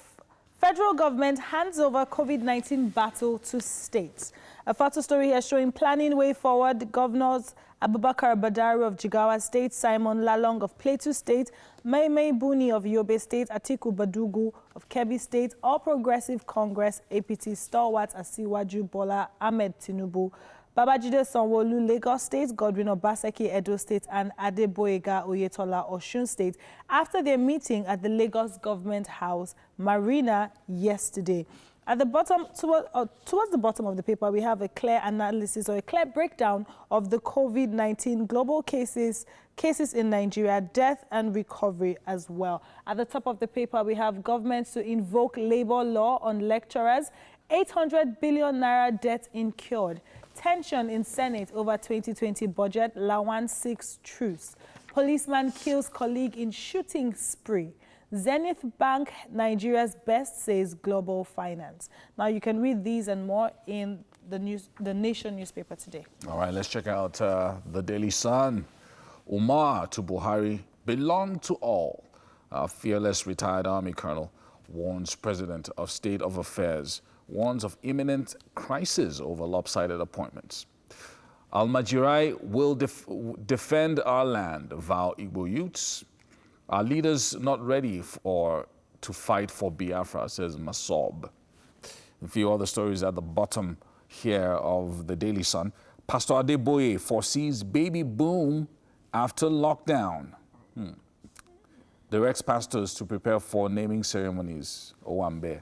federal government hands over COVID-19 battle to states. A photo story here showing planning way forward. Governors Abubakar Badaru of Jigawa State, Simon Lalong of Plateau State, Maimai Buni of Yobe State, Atiku Badugu of Kebbi State, All Progressive Congress, APT stalwart Asiwaju Bola Ahmed Tinubu, Babajide Sanwo-Olu, Lagos State, Godwin Obaseki, Edo State, and Adeboyega Oyetola, Osun State, after their meeting at the Lagos Government House, Marina, yesterday. At the bottom, towards the bottom of the paper, we have a clear analysis or a clear breakdown of the COVID-19 global cases in Nigeria, death and recovery as well. At the top of the paper, we have governments to invoke labor law on lecturers, 800 billion naira debt incurred, tension in Senate over 2020 budget, Lawan 6 truce, policeman kills colleague in shooting spree, Zenith Bank, Nigeria's best, says Global Finance. Now you can read these and more in the Nation newspaper today. All right, let's check out the Daily Sun. Umar to Buhari, belong to all. Fearless retired Army Colonel warns President of State of Affairs, warns of imminent crisis over lopsided appointments. Al-Majirai will defend our land, vow Igbo youths. Our leaders not ready to fight for Biafra, says Masob. A few other stories at the bottom here of the Daily Sun. Pastor Adeboye foresees baby boom after lockdown. Directs pastors to prepare for naming ceremonies, Owambe.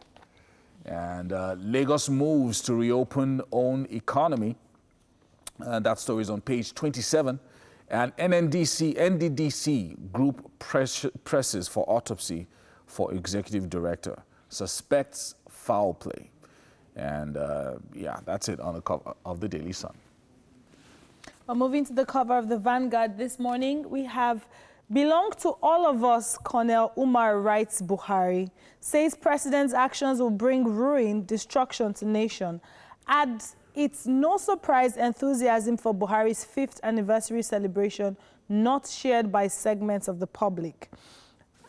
And Lagos moves to reopen own economy. That story is on page 27. And NDDC group presses for autopsy for executive director. Suspects foul play. And yeah, that's it on the cover of the Daily Sun. Well, moving to the cover of the Vanguard this morning, we have belong to all of us, Colonel Umar writes Buhari, says president's actions will bring ruin, destruction to nation. Adds it's no surprise enthusiasm for Buhari's 5th anniversary celebration not shared by segments of the public.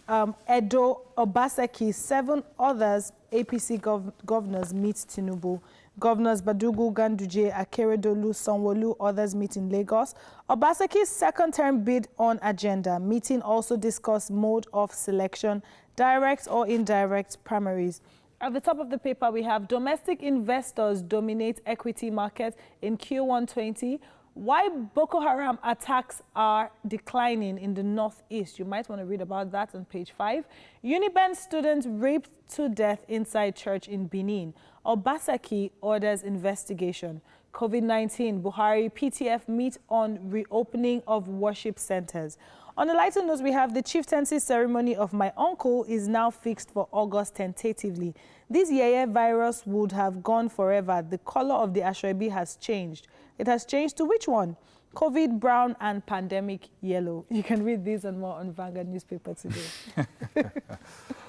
Edo Obaseki, 7 others APC governors meet Tinubu. Governors Badugu, Ganduje, Akeredolu, Sanwo-Olu, others meet in Lagos. Obaseki's second-term bid on agenda. Meeting also discussed mode of selection, direct or indirect primaries. At the top of the paper, we have domestic investors dominate equity market in Q1 20. Why Boko Haram attacks are declining in the northeast. You might want to read about that on page 5. UNIBEN student raped to death inside church in Benin. Obaseki orders investigation. COVID-19, Buhari, PTF meet on reopening of worship centers. On a lighter note, we have the chieftaincy ceremony of my uncle is now fixed for August tentatively. This Yeye virus would have gone forever. The color of the Ashwebi has changed. It has changed to which one? COVID brown and pandemic yellow. You can read these and more on Vanguard newspaper today.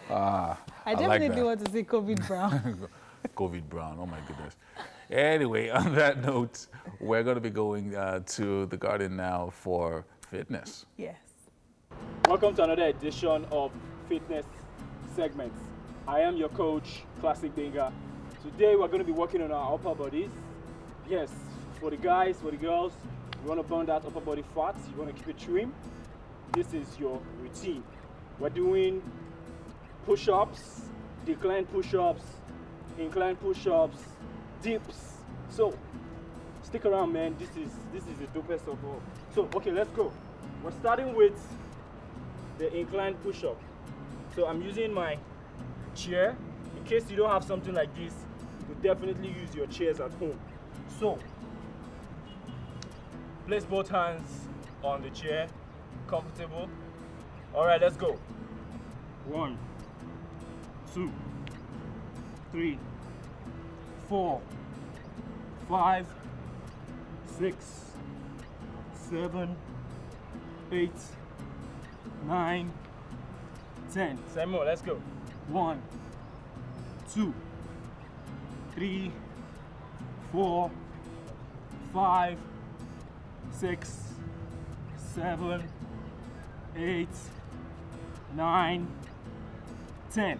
I definitely want to say COVID brown. COVID brown, oh my goodness. Anyway, on that note, we're going to be going to the Garden now for fitness. Yes. Welcome to another edition of Fitness Segments. I am your coach, Classic Benga. Today we're going to be working on our upper bodies. Yes, for the guys, for the girls, you want to burn that upper body fat, you want to keep it trim. This is your routine. We're doing push-ups, decline push-ups, incline push-ups, dips. So stick around, man. This is the dopest of all. So okay, let's go. We're starting with the incline push-up. So I'm using my chair. In case you don't have something like this, you could definitely use your chairs at home. So place both hands on the chair, comfortable. All right, let's go. 1, 2, 3, 4, 5, 6, 7, 8, 9, 10. 7 more, let's go. 1, 2, 3, 4, 5, 6, 7, 8, 9, 10.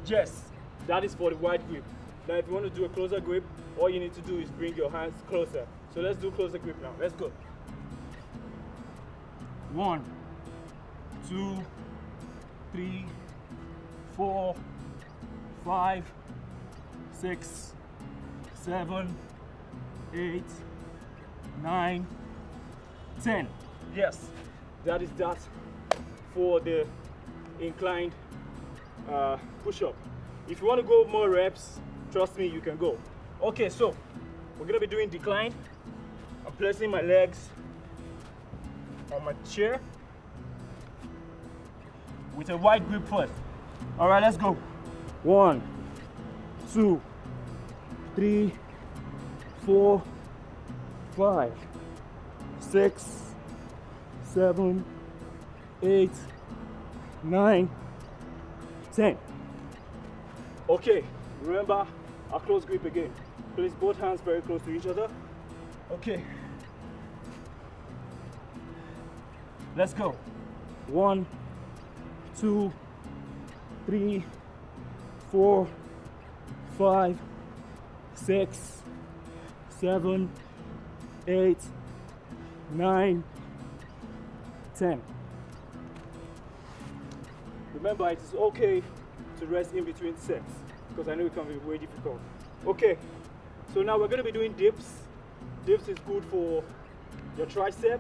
Yes, that is for the wide grip. Now if you want to do a closer grip, all you need to do is bring your hands closer. So let's do closer grip now. Let's go. 1, 2, 3, 4, 5, 6, 7, 8, 9, 10. Yes, that is that for the inclined push-up. If you want to go more reps, trust me, you can go. Okay, so we're gonna be doing decline. I'm placing my legs on my chair with a wide grip first. All right, let's go. 1, 2, 3, 4, 5, 6, 7, 8, 9, 10. Okay, remember our close grip again. Place both hands very close to each other. Okay. Let's go. 1, 2, 3, 4, 5, 6, 7, 8, 9, 10. Remember, it is okay to rest in between sets because I know it can be very difficult. Okay, so now we're going to be doing dips. Dips is good for your tricep.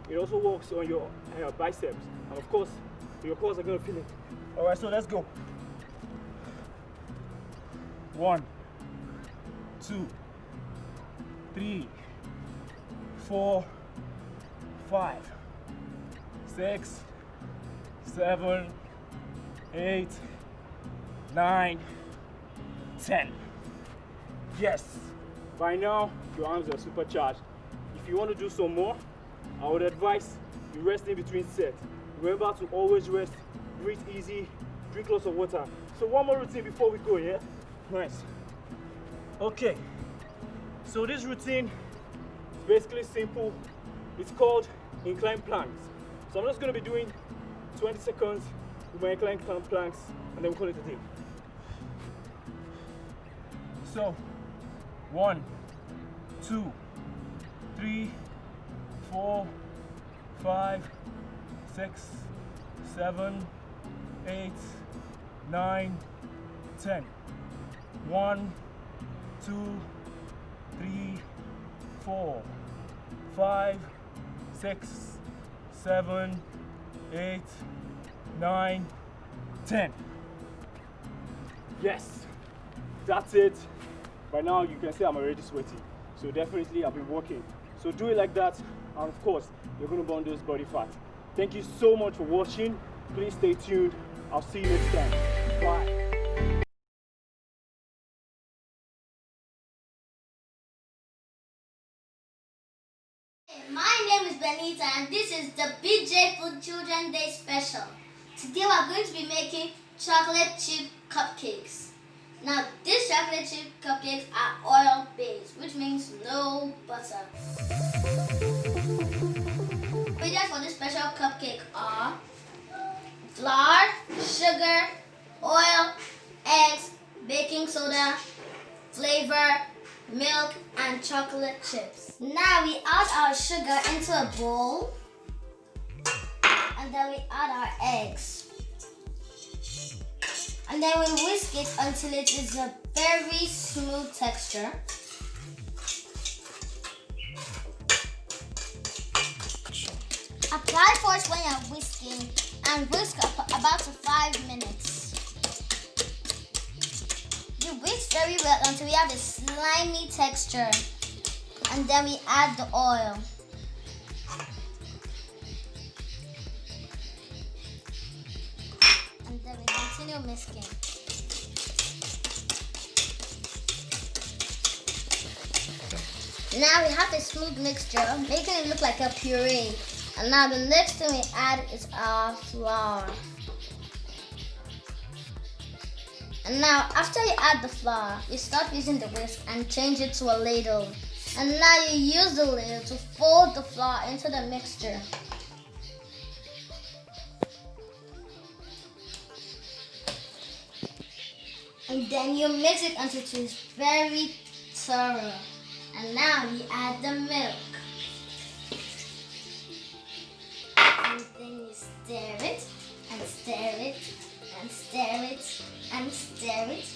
It also works on your biceps. And of course, your quads are going to feel it. All right, so let's go. 1, 2, 3, 4, 5, 6, 7, 8, 9, 10. Yes, by now your arms are supercharged. If you want to do some more, I would advise you rest in between sets. Remember to always rest, breathe easy, drink lots of water. So one more routine before we go, yeah? Nice. Okay, so this routine is basically simple. It's called incline planks. So I'm just going to be doing 20 seconds with my incline planks and then we'll call it a day. So 1, 2, 3, 4, 5, 6, 7, 8, 9, 10. 1, 2, 3, 4, 5, 6, 7, 8, 9, 10. Yes, that's it. By now you can see I'm already sweaty. So definitely I've been working. So do it like that, and of course you're going to burn those body fat. Thank you so much for watching. Please stay tuned. I'll see you next time. Bye. My name is Benita and this is the BJ Food Children's Day Special. Today we are going to be making chocolate chip cupcakes. Now these chocolate chip cupcakes are oil based, which means no butter. Ingredients for this special cupcake are flour, sugar, oil, eggs, baking soda, flavor, milk, and chocolate chips. Now we add our sugar into a bowl and then we add our eggs. And then we whisk it until it is a very smooth texture. Apply force when you're whisking and whisk about 5 minutes. You whisk very well until we have a slimy texture. And then we add the oil. And then we continue mixing. Now we have a smooth mixture, making it look like a puree. And now the next thing we add is our flour. And now after you add the flour, you start using the whisk and change it to a ladle. And now you use the ladle to fold the flour into the mixture. And then you mix it until it is very thorough. And now you add the milk. And then you stir it, and stir it, and stir it, and stir it.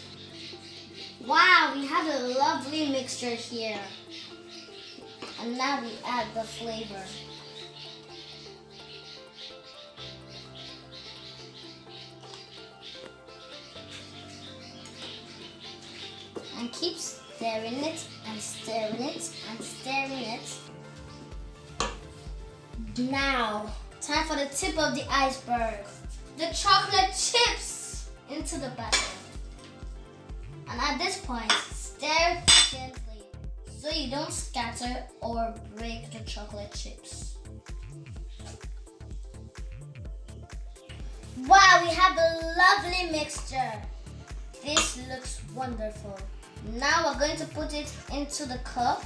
Wow, we have a lovely mixture here. And now we add the flavor. And keep stirring it, and stirring it, and stirring it. Now, time for the tip of the iceberg. The chocolate chips into the batter. And at this point, stir gently so you don't scatter or break the chocolate chips. Wow, we have a lovely mixture. This looks wonderful. Now we're going to put it into the cup.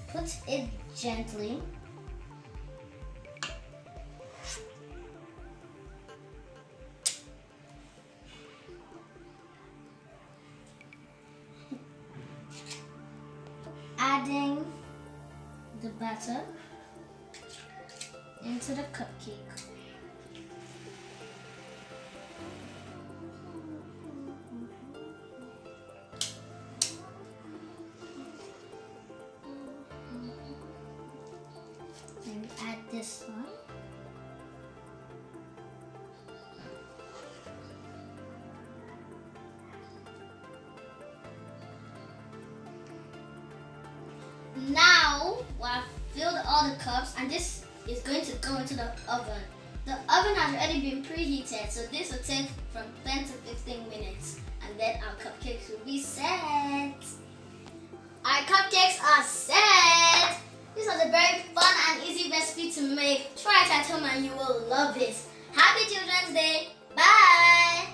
Put it gently. Adding the batter into the cupcake. And add this one. Now I've filled all the cups, and this is going to go into the oven. The oven has already been preheated, so this will take from 10 to 15 minutes, and then our cupcakes will be set. Our cupcakes are set. This was a very fun and easy recipe to make. Try it at home and you will love it. Happy Children's Day. Bye.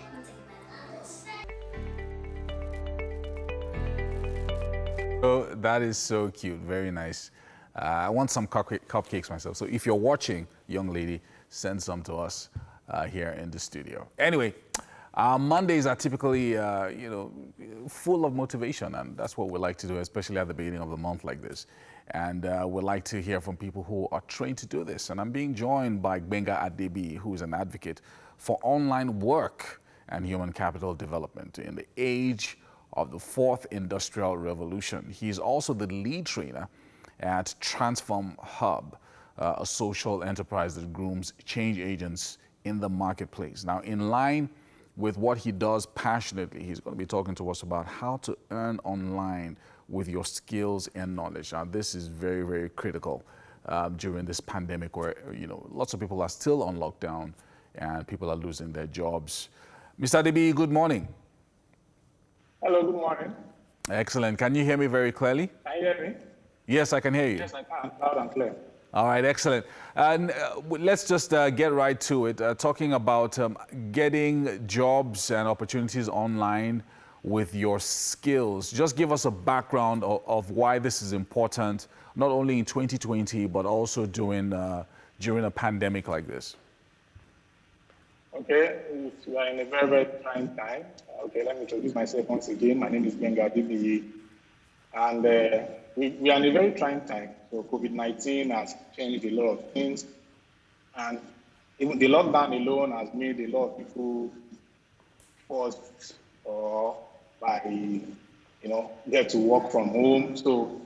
Oh, that is so cute. Very nice. I want some cupcakes myself. So if you're watching, young lady, send some to us here in the studio. Anyway, Mondays are typically, full of motivation, and that's what we like to do, especially at the beginning of the month like this. And we'd like to hear from people who are trained to do this. And I'm being joined by Gbenga Adebi, who is an advocate for online work and human capital development in the age of the fourth industrial revolution. He's also the lead trainer at Transform Hub, a social enterprise that grooms change agents in the marketplace. Now, in line with what he does passionately, he's going to be talking to us about how to earn online with your skills and knowledge. Now, this is very, very critical during this pandemic where, lots of people are still on lockdown and people are losing their jobs. Mr. Adebi, good morning. Hello, good morning. Excellent. Can you hear me very clearly? Can you hear me? Yes, I can hear you. Yes, I can. Loud and clear. All right, excellent. And let's just get right to it, talking about getting jobs and opportunities online with your skills. Just give us a background of why this is important, not only in 2020, but also during a pandemic like this. Okay, we are in a very, very trying time. Okay, let me introduce myself once again. My name is Gbenga Adebi, and we are in a very trying time. So COVID-19 has changed a lot of things, and even the lockdown alone has made a lot of people forced or get to work from home. So,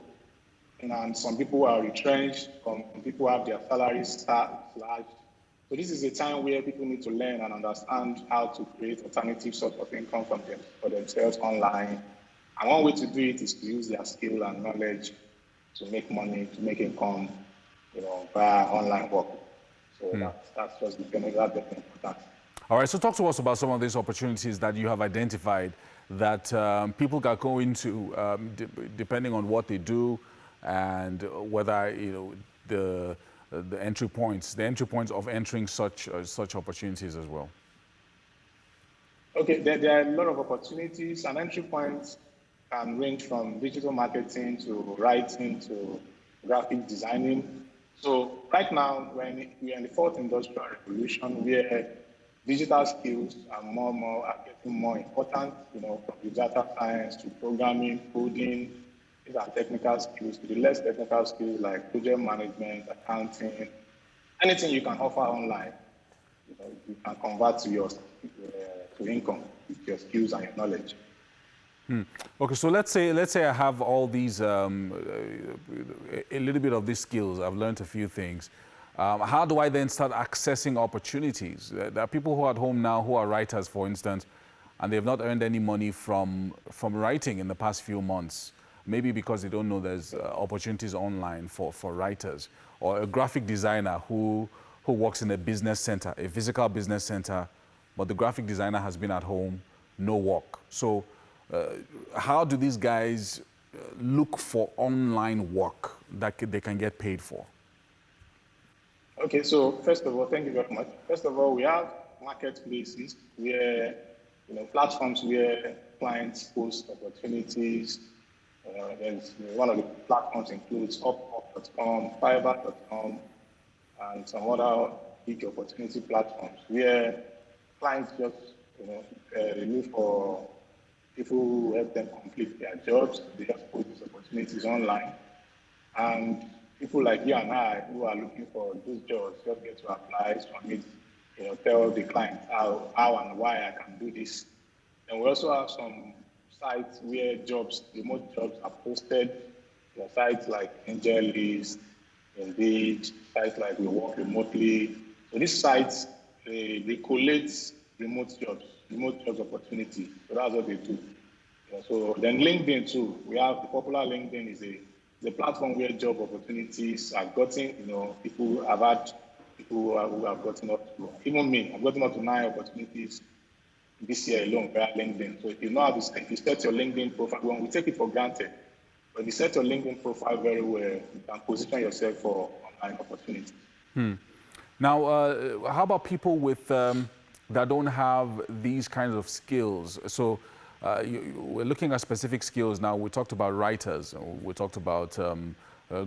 and some people are retrenched, some people have their salaries slashed. So this is a time where people need to learn and understand how to create alternative source of income for themselves online. And one way to do it is to use their skill and knowledge to make money, to make income, via online work. So that's just the important. All right, so talk to us about some of these opportunities that you have identified that people can go into depending on what they do and whether, the entry points of entering such opportunities as well. Okay, there are a lot of opportunities, and entry points can range from digital marketing to writing to graphic designing. So right now, we are in the fourth industrial revolution where digital skills are getting more important, from the data science to programming, coding. These are technical skills. The less technical skills like project management, accounting, anything you can offer online, you can convert to income with your skills and your knowledge. Okay, so let's say I have all these, a little bit of these skills. I've learned a few things. How do I then start accessing opportunities? There are people who are at home now who are writers, for instance, and they've not earned any money from writing in the past few months. Maybe because they don't know there's opportunities online for writers, or a graphic designer who works in a business center, a physical business center, but the graphic designer has been at home, no work. So how do these guys look for online work that they can get paid for? Okay, so first of all, thank you very much. First of all, we have marketplaces where, platforms where clients post opportunities. There's one of the platforms includes Upwork.com, Fiverr.com, and some other big opportunity platforms where clients just, they look for people who help them complete their jobs. They just post these opportunities online. And people like you and I who are looking for those jobs just get to apply, submit, tell the client how and why I can do this. And we also have some sites where remote jobs are posted. Sites like AngelList, Indeed, sites like We Work Remotely. So these sites, they collate remote jobs opportunity. So that's what they do. So then LinkedIn too. We have the popular LinkedIn is a platform where job opportunities are gotten. People who have gotten up to, even me, I've gotten up to 9 opportunities this year alone via LinkedIn. So if you know how to if you set your LinkedIn profile, we take it for granted. But if you set your LinkedIn profile very well, you can position yourself for online opportunities. Now, how about people with that don't have these kinds of skills? So we're looking at specific skills now. We talked about writers. We talked about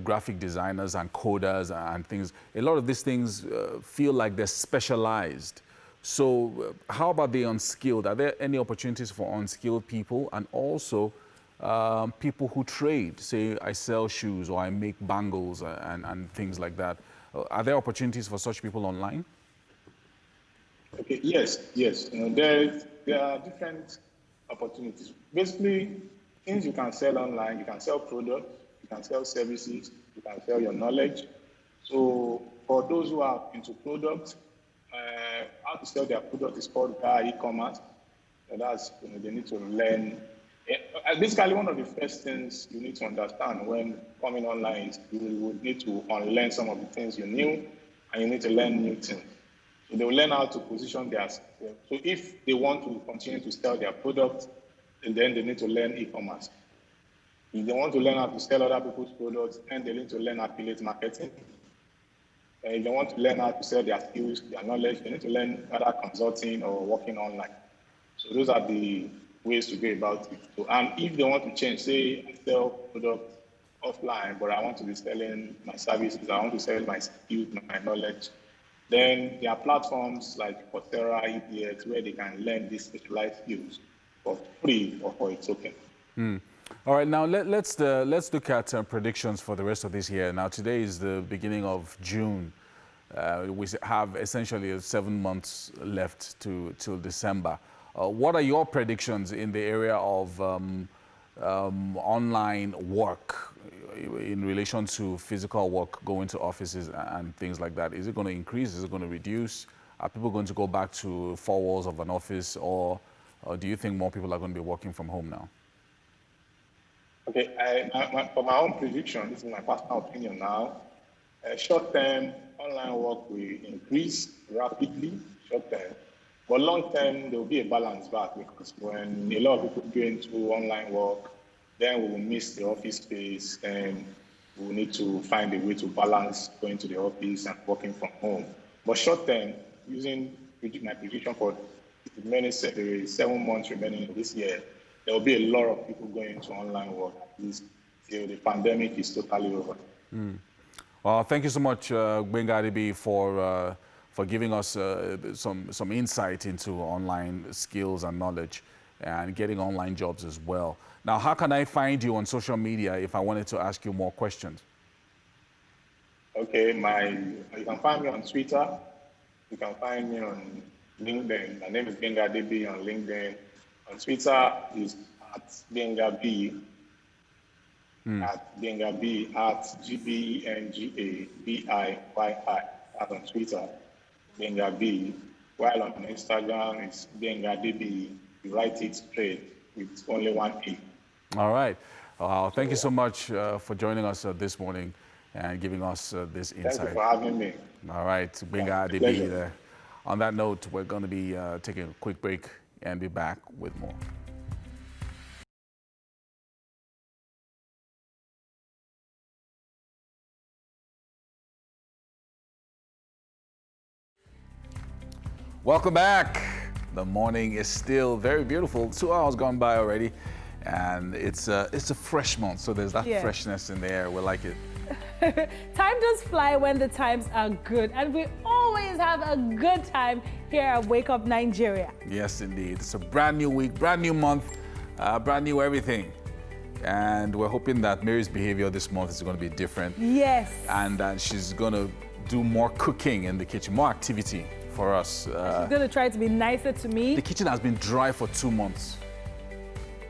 graphic designers and coders and things. A lot of these things feel like they're specialized. So how about the unskilled? Are there any opportunities for unskilled people and also people who trade? Say I sell shoes or I make bangles and things like that. Are there opportunities for such people online? Okay, yes. There are different opportunities. Basically, things you can sell online, you can sell products, you can sell services, you can sell your knowledge. So for those who are into products, how to sell their product is called e-commerce. And that's, they need to learn. Basically, one of the first things you need to understand when coming online is you would need to unlearn some of the things you knew, and you need to learn new things. So they will learn how to position their. So if they want to continue to sell their product, then they need to learn e-commerce. If they want to learn how to sell other people's products, then they need to learn affiliate marketing. And if they want to learn how to sell their skills, their knowledge, they need to learn either consulting or working online. So those are the ways to go about it. So, and if they want to change, say I sell products offline, but I want to be selling my services, I want to sell my skills, my knowledge, then there are platforms like Coursera, EPX, where they can learn these specialized skills for free or for a token. All right, now let's look at predictions for the rest of this year. Now, today is the beginning of June. We have essentially 7 months left till December. What are your predictions in the area of online work in relation to physical work, going to offices and things like that? Is it going to increase? Is it going to reduce? Are people going to go back to 4 walls of an office, or do you think more people are going to be working from home now? Okay, for my own prediction, this is my personal opinion now, short-term online work will increase rapidly, short-term. But long term, there will be a balance back because when a lot of people go into online work, then we will miss the office space and we will need to find a way to balance going to the office and working from home. But short term, using my prediction for the remaining 7 months remaining this year, there will be a lot of people going into online work till the pandemic is totally over. Well, thank you so much, Gbenga Adebi, for giving us some insight into online skills and knowledge and getting online jobs as well. Now, how can I find you on social media if I wanted to ask you more questions? Okay, you can find me on Twitter. You can find me on LinkedIn. My name is Gbenga Adebi on LinkedIn. On Twitter is at Gbenga B. At Gbenga B at GBENGABIYI. That's on Twitter, Gbenga B. While on Instagram, it's Gbenga Adebi. You write it straight with only one E. All right. Thank you so much for joining us this morning and giving us this insight. Thank you for having me. All right, Gbenga Adebi there. On that note, we're going to be taking a quick break and be back with more. Welcome back. The morning is still very beautiful. 2 hours gone by already, and it's a fresh month, so there's that freshness in the air. We like it. Time does fly when the times are good, and we always have a good time here at Wake Up Nigeria. Yes, indeed. It's a brand new week, brand new month, brand new everything. And we're hoping that Mary's behavior this month is going to be different. Yes. And that she's going to do more cooking in the kitchen, more activity for us. She's going to try to be nicer to me. The kitchen has been dry for 2 months.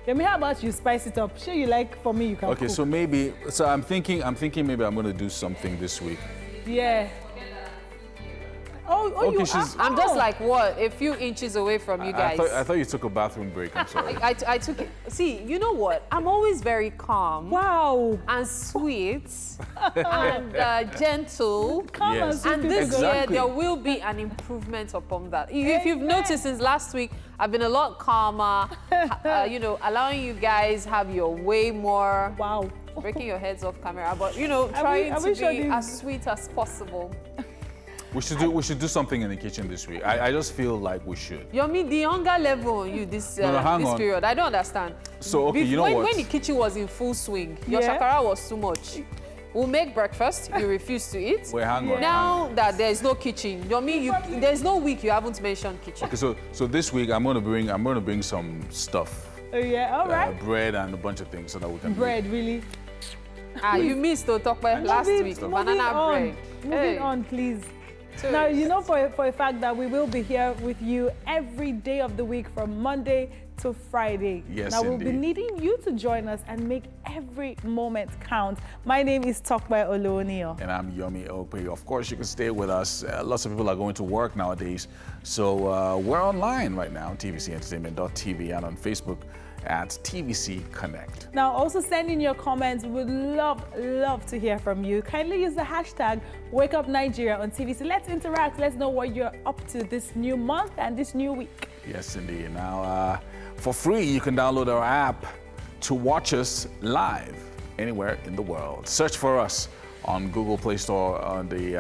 Yemi, how about you spice it up? Sure, you like, for me, you can Okay, cook. so I'm thinking maybe I'm going to do something this week. Yeah. I'm just like, what, a few inches away from you guys. I thought you took a bathroom break. I'm sorry. I took it. See, you know what? I'm always very calm. Wow. And sweet and gentle. Calm and sweet. And this year, there will be an improvement upon that. If you've noticed since last week, I've been a lot calmer, you know, allowing you guys have your way more. Wow. Breaking your heads off camera, but, you know, trying to be as sweet as possible. We should do something in the kitchen this week. I just feel like we should. You mean the younger level on you this period? I don't understand. So okay, you know what? When the kitchen was in full swing, your shakara was too much. We'll make breakfast. You refuse to eat. Wait, hang on. Now that there is no kitchen, you mean there's no week you haven't mentioned kitchen. Okay, so this week I'm gonna bring some stuff. Oh yeah, all right. Bread and a bunch of things so that we can. Bread, really? You missed to talk about last week. Banana bread. Moving on, please. Now, you know for a fact that we will be here with you every day of the week from Monday to Friday. Yes, now, we'll indeed. be needing you to join us and make every moment count. My name is Tokwe Oloonio. And I'm Yomi Okwe. Of course, you can stay with us. Lots of people are going to work nowadays. So we're online right now, tvcentertainment.tv, and on Facebook at TVC Connect. Now, also send in your comments. We would love to hear from you. Kindly use the hashtag WakeUpNigeria on TVC. Let's interact. Let's know what you're up to this new month and this new week. Yes, indeed. Now, for free, you can download our app to watch us live anywhere in the world. Search for us on Google Play Store on the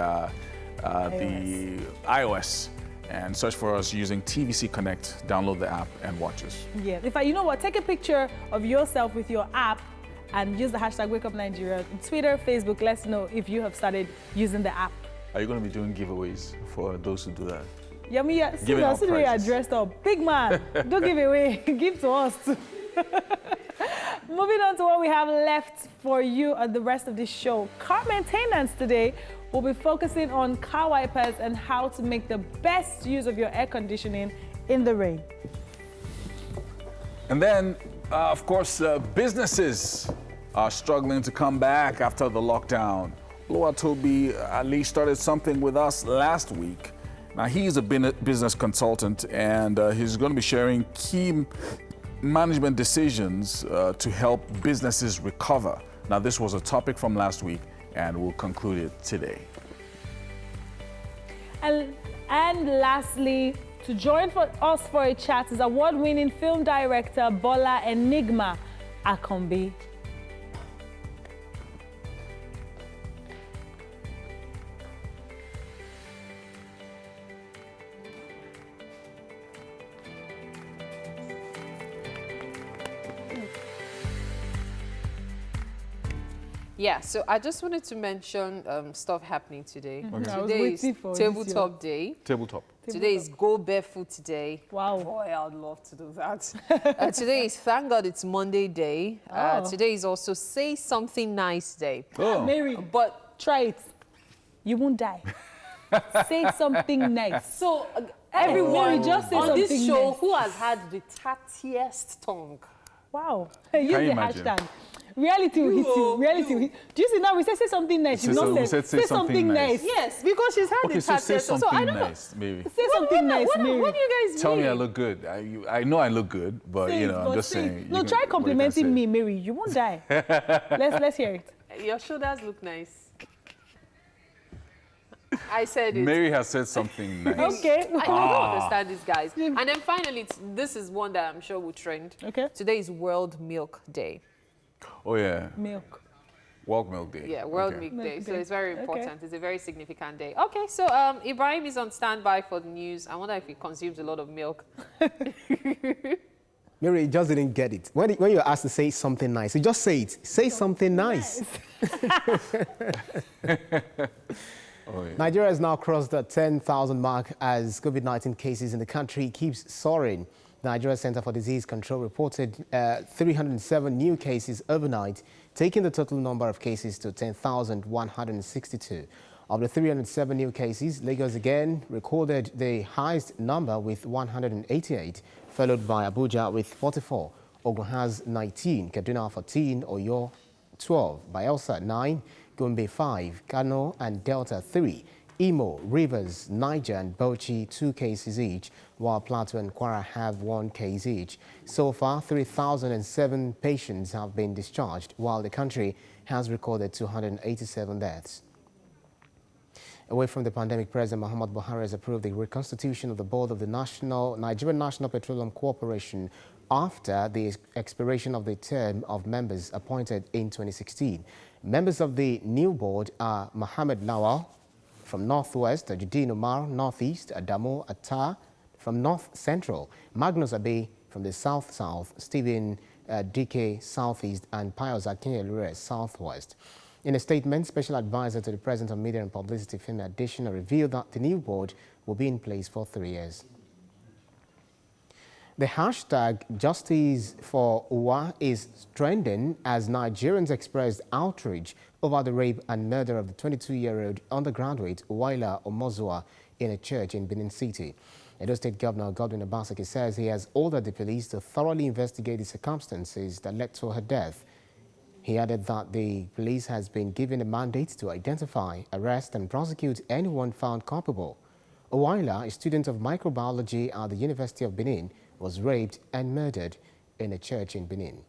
iOS. And search for us using TVC Connect. Download the app and watch us. Yeah. In fact, you know what? Take a picture of yourself with your app and use the hashtag WakeUpNigeria on Twitter, Facebook. Let us know if you have started using the app. Are you going to be doing giveaways for those who do that? Yami, see the way you're dressed up. Big man, don't give away. Give to us. Moving on to what we have left for you on the rest of the show. Car maintenance today. We'll be focusing on car wipers and how to make the best use of your air conditioning in the rain. And then, of course, businesses are struggling to come back after the lockdown. Oluwatobi Ali started something with us last week. Now, he's a business consultant, and he's going to be sharing key management decisions to help businesses recover. Now, this was a topic from last week, and we'll conclude it today. And lastly, To join us for a chat is award-winning film director Bola Enigma Akombi. Yeah, so I just wanted to mention stuff happening today. Okay. Today is Tabletop Day. Tabletop. Today is Go Barefoot Day. Wow. Boy, I would love to do that. Today is, thank God, it's Monday Day. Today is also Say Something Nice Day. Mary, but try it. You won't die. Say something nice. So, everyone just say on this something show nice. who has had the tattiest tongue? Wow. Hey, use Can you the imagine? hashtag. Reality will hit you. Reality will hit. Do you see now? We say something nice. You've not said say something nice. Yes, because she's had Okay, the so say tattiest. something I don't know. nice, maybe. Say something nice, Mary. What do you guys Tell mean? me I look good. I know I look good, but Say you it, know, but I'm just say it. saying. No, you try can- complimenting what me, you Mary. You won't die. Let's hear it. Your shoulders look nice. I said can say. it. Mary has said something nice. Okay. I don't understand these guys. And then finally, this is one that I'm sure will trend. Okay. Today is World Milk Day. Oh yeah. Milk. Walk Milk Day. Yeah, World Okay. Milk Day. Milk So Day. it's very Okay. important. It's a very significant day. Okay, so Ibrahim is on standby for the news. I wonder if he consumes a lot of milk. Mary, you just didn't get it. When you're asked to say something nice, you just say it. Say something nice. Oh, yeah. Nigeria has now crossed the 10,000 mark as COVID-19 cases in the country keeps soaring. The Nigeria Center for Disease Control reported 307 new cases overnight, taking the total number of cases to 10,162. Of the 307 new cases, Lagos again recorded the highest number with 188, followed by Abuja with 44. Ogun has 19, Kaduna 14, Oyo 12, Bayelsa 9, Gombe 5, Kano and Delta 3, Imo, Rivers, Niger and Bauchi 2 cases each, while Plateau and Kwara have 1 case each. So far, 3,007 patients have been discharged, while the country has recorded 287 deaths. Away from the pandemic, President Muhammad Buhari has approved the reconstitution of the board of the Nigerian National Petroleum Corporation after the expiration of the term of members appointed in 2016. Members of the new board are Mohammed Lawal from Northwest, Judin Umar, Northeast, Adamo Atta from North Central, Magnus Abe from the South-South, Stephen DK Southeast, and Pius Akinyelure Southwest. In a statement, Special Advisor to the President of Media and Publicity, Femi Adesina, revealed that the new board will be in place for 3 years. The hashtag Justice for Uwa is trending as Nigerians expressed outrage over the rape and murder of the 22-year-old undergraduate Uwaila Omozuwa in a church in Benin City. Edo State Governor Godwin Obaseki says he has ordered the police to thoroughly investigate the circumstances that led to her death. He added that the police has been given a mandate to identify, arrest and prosecute anyone found culpable. Uwaila, a student of microbiology at the University of Benin, was raped and murdered in a church in Benin.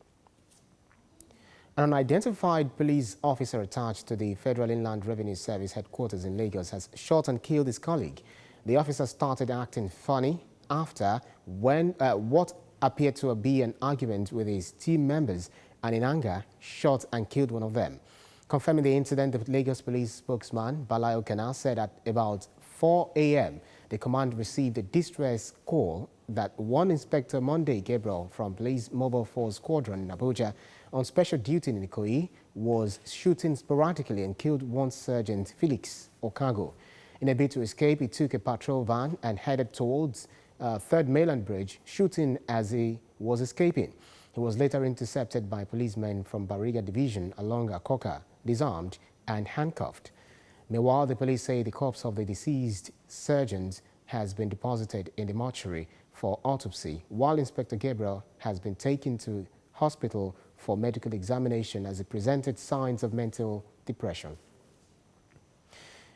An unidentified police officer attached to the Federal Inland Revenue Service headquarters in Lagos has shot and killed his colleague. The officer started acting funny after what appeared to be an argument with his team members, and in anger, shot and killed one of them. Confirming the incident, the Lagos police spokesman, Balayo Kana, said at about 4 a.m., the command received a distress call that one Inspector Monday Gabriel from Police Mobile Force Squadron in Abuja on special duty in Ikoyi was shooting sporadically and killed one Sergeant Felix Okago. In a bid to escape, he took a patrol van and headed towards 3rd Mainland Bridge, shooting as he was escaping. He was later intercepted by policemen from Bariga Division along Akoka, disarmed and handcuffed. Meanwhile, the police say the corpse of the deceased sergeant has been deposited in the mortuary for autopsy, while Inspector Gabriel has been taken to hospital for medical examination as he presented signs of mental depression.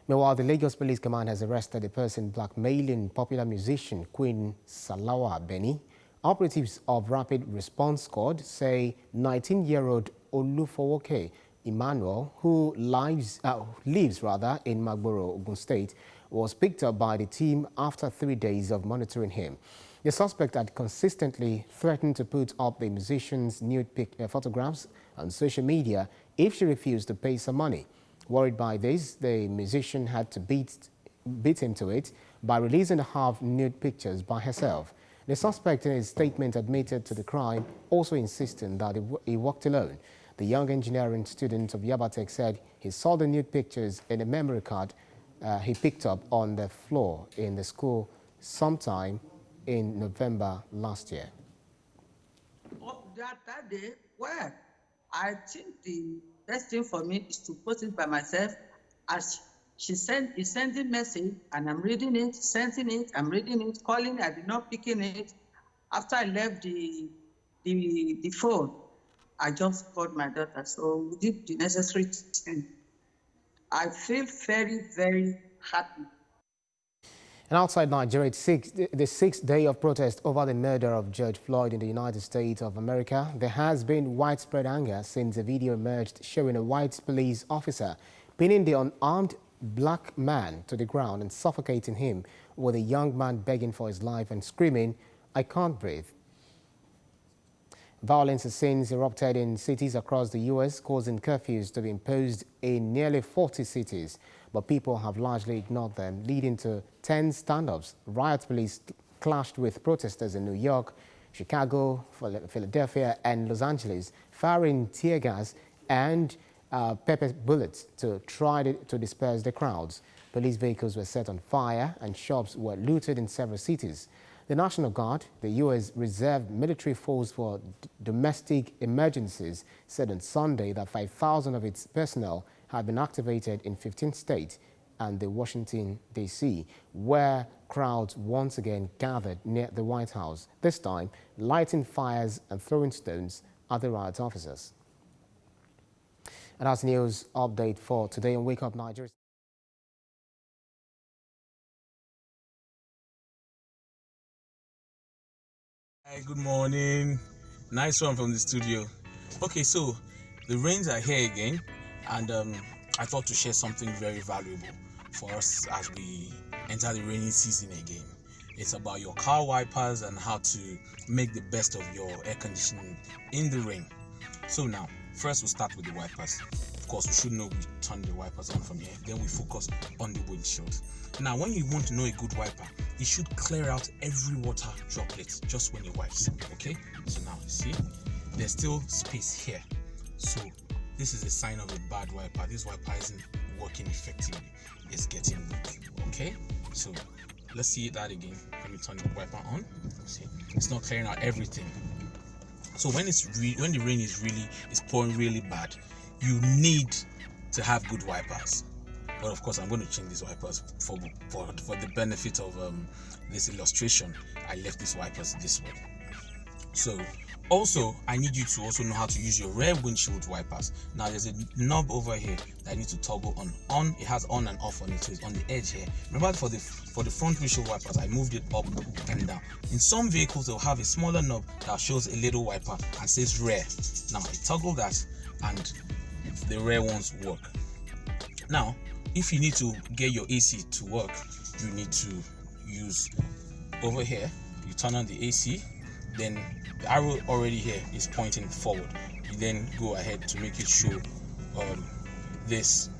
Meanwhile, the Lagos Police Command has arrested a person blackmailing popular musician Queen Salawa Beni. Operatives of Rapid Response Squad say 19-year-old Olufowoke Emmanuel, who lives in Magboro, Ogun State, was picked up by the team after 3 days of monitoring him. The suspect had consistently threatened to put up the musician's nude photographs on social media if she refused to pay some money. Worried by this, the musician had to beat him to it by releasing the half-nude pictures by herself. The suspect in his statement admitted to the crime, also insisting that he worked alone. The young engineering student of Yabatech said he saw the nude pictures in a memory card he picked up on the floor in the school sometime in November last year. Oh, that day, well, I think the best thing for me is to post it by myself. As he sending message, and I'm reading it, sending it, I'm reading it, calling, I did not picking it. After I left the phone, I just called my daughter, so we did the necessary thing. I feel very, very happy. And outside Nigeria, the sixth day of protest over the murder of George Floyd in the United States of America, there has been widespread anger since a video emerged showing a white police officer pinning the unarmed black man to the ground and suffocating him, with a young man begging for his life and screaming, "I can't breathe." Violence has since erupted in cities across the U.S., causing curfews to be imposed in nearly 40 cities. But people have largely ignored them, leading to 10 stand-ups. Riot police clashed with protesters in New York, Chicago, Philadelphia and Los Angeles, firing tear gas and pepper bullets to try to disperse the crowds. Police vehicles were set on fire and shops were looted in several cities. The National Guard, the U.S. Reserve Military Force for Domestic Emergencies, said on Sunday that 5,000 of its personnel had been activated in 15 states and the Washington, D.C., where crowds once again gathered near the White House, this time lighting fires and throwing stones at the riot officers. And that's news update for today on Wake Up Nigeria. Hi, good morning. Nice one from the studio. Okay, so the rains are here again, and I thought to share something very valuable for us as we enter the rainy season again. It's about your car wipers and how to make the best of your air conditioning in the rain. So now, first we'll start with the wipers. Of course, we should know we turn the wipers on from here. Then we focus on the windshield. Now, when you want to know a good wiper, it should clear out every water droplet just when it wipes. Okay? So now, you see, there's still space here. So this is a sign of a bad wiper. This wiper isn't working effectively. It's getting weak. Okay? So let's see that again. Let me turn the wiper on. See, it's not clearing out everything. So when when the rain is pouring really bad, you need to have good wipers. But of course, I'm going to change these wipers for the benefit of this illustration. I left these wipers this way. So also, I need you to also know how to use your rear windshield wipers. Now, there's a knob over here that I need to toggle on. It has on and off on it, so it's on the edge here. Remember, for the front windshield wipers, I moved it up and down. In some vehicles, they'll have a smaller knob that shows a little wiper and says rear. Now, I toggle that, and the rear ones work. Now, if you need to get your AC to work, you need to use over here. You turn on the AC, then the arrow already here is pointing forward. You then go ahead to make it show this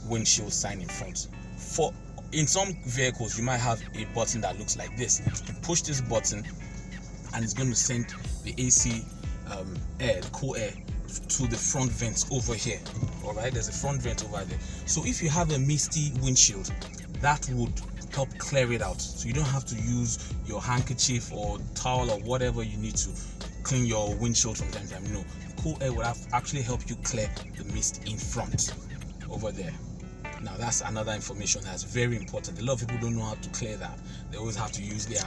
windshield sign in front. In some vehicles, you might have a button that looks like this. You push this button, and it's going to send the AC air, the cool air, to the front vents over here. All right, there's a front vent over there. So if you have a misty windshield, that would help clear it out, so you don't have to use your handkerchief or towel or whatever you need to clean your windshield from time to time. No, the cool air would actually help you clear the mist in front over there. Now, that's another information that's very important. A lot of people don't know how to clear that. They always have to use their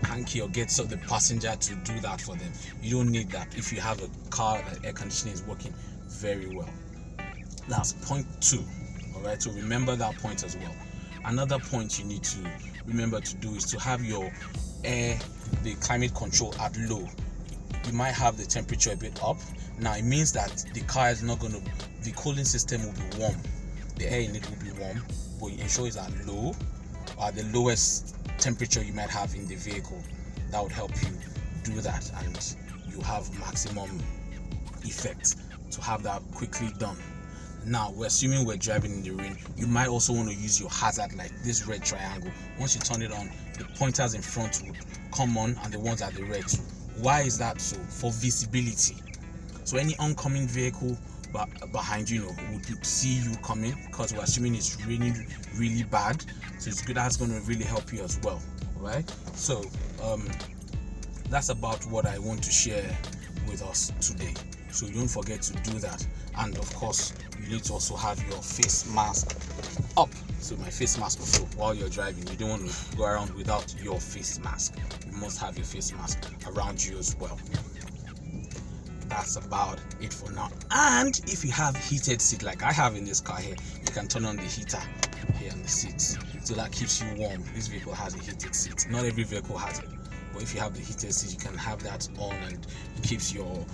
hanky or get the passenger to do that for them. You don't need that if you have a car that air conditioning is working very well. That's point 2. All right, so remember that point as well. Another point you need to remember to do is to have your air, the climate control at low. You might have the temperature a bit up. Now, it means that the car is not going to, the cooling system will be warm. the air in it will be warm, but you ensure it's at low, or the lowest temperature you might have in the vehicle. That would help you do that, and you have maximum effect to have that quickly done. Now, we're assuming we're driving in the rain. You might also want to use your hazard light, this red triangle. Once you turn it on, the pointers in front would come on and the ones at the red too. Why is that so? For visibility. So any oncoming vehicle behind you, would see you coming, because we're assuming it's raining really bad. So it's good. That's going to really help you as well, right? So that's about what I want to share with us today. So don't forget to do that. And of course, you need to also have your face mask up. So my face mask also while you're driving. You don't want to go around without your face mask. You must have your face mask around you as well. That's about it for now. And if you have heated seat like I have in this car here, you can turn on the heater here on the seats. So that keeps you warm. This vehicle has a heated seat. Not every vehicle has it. But if you have the heated seat, you can have that on, and it keeps your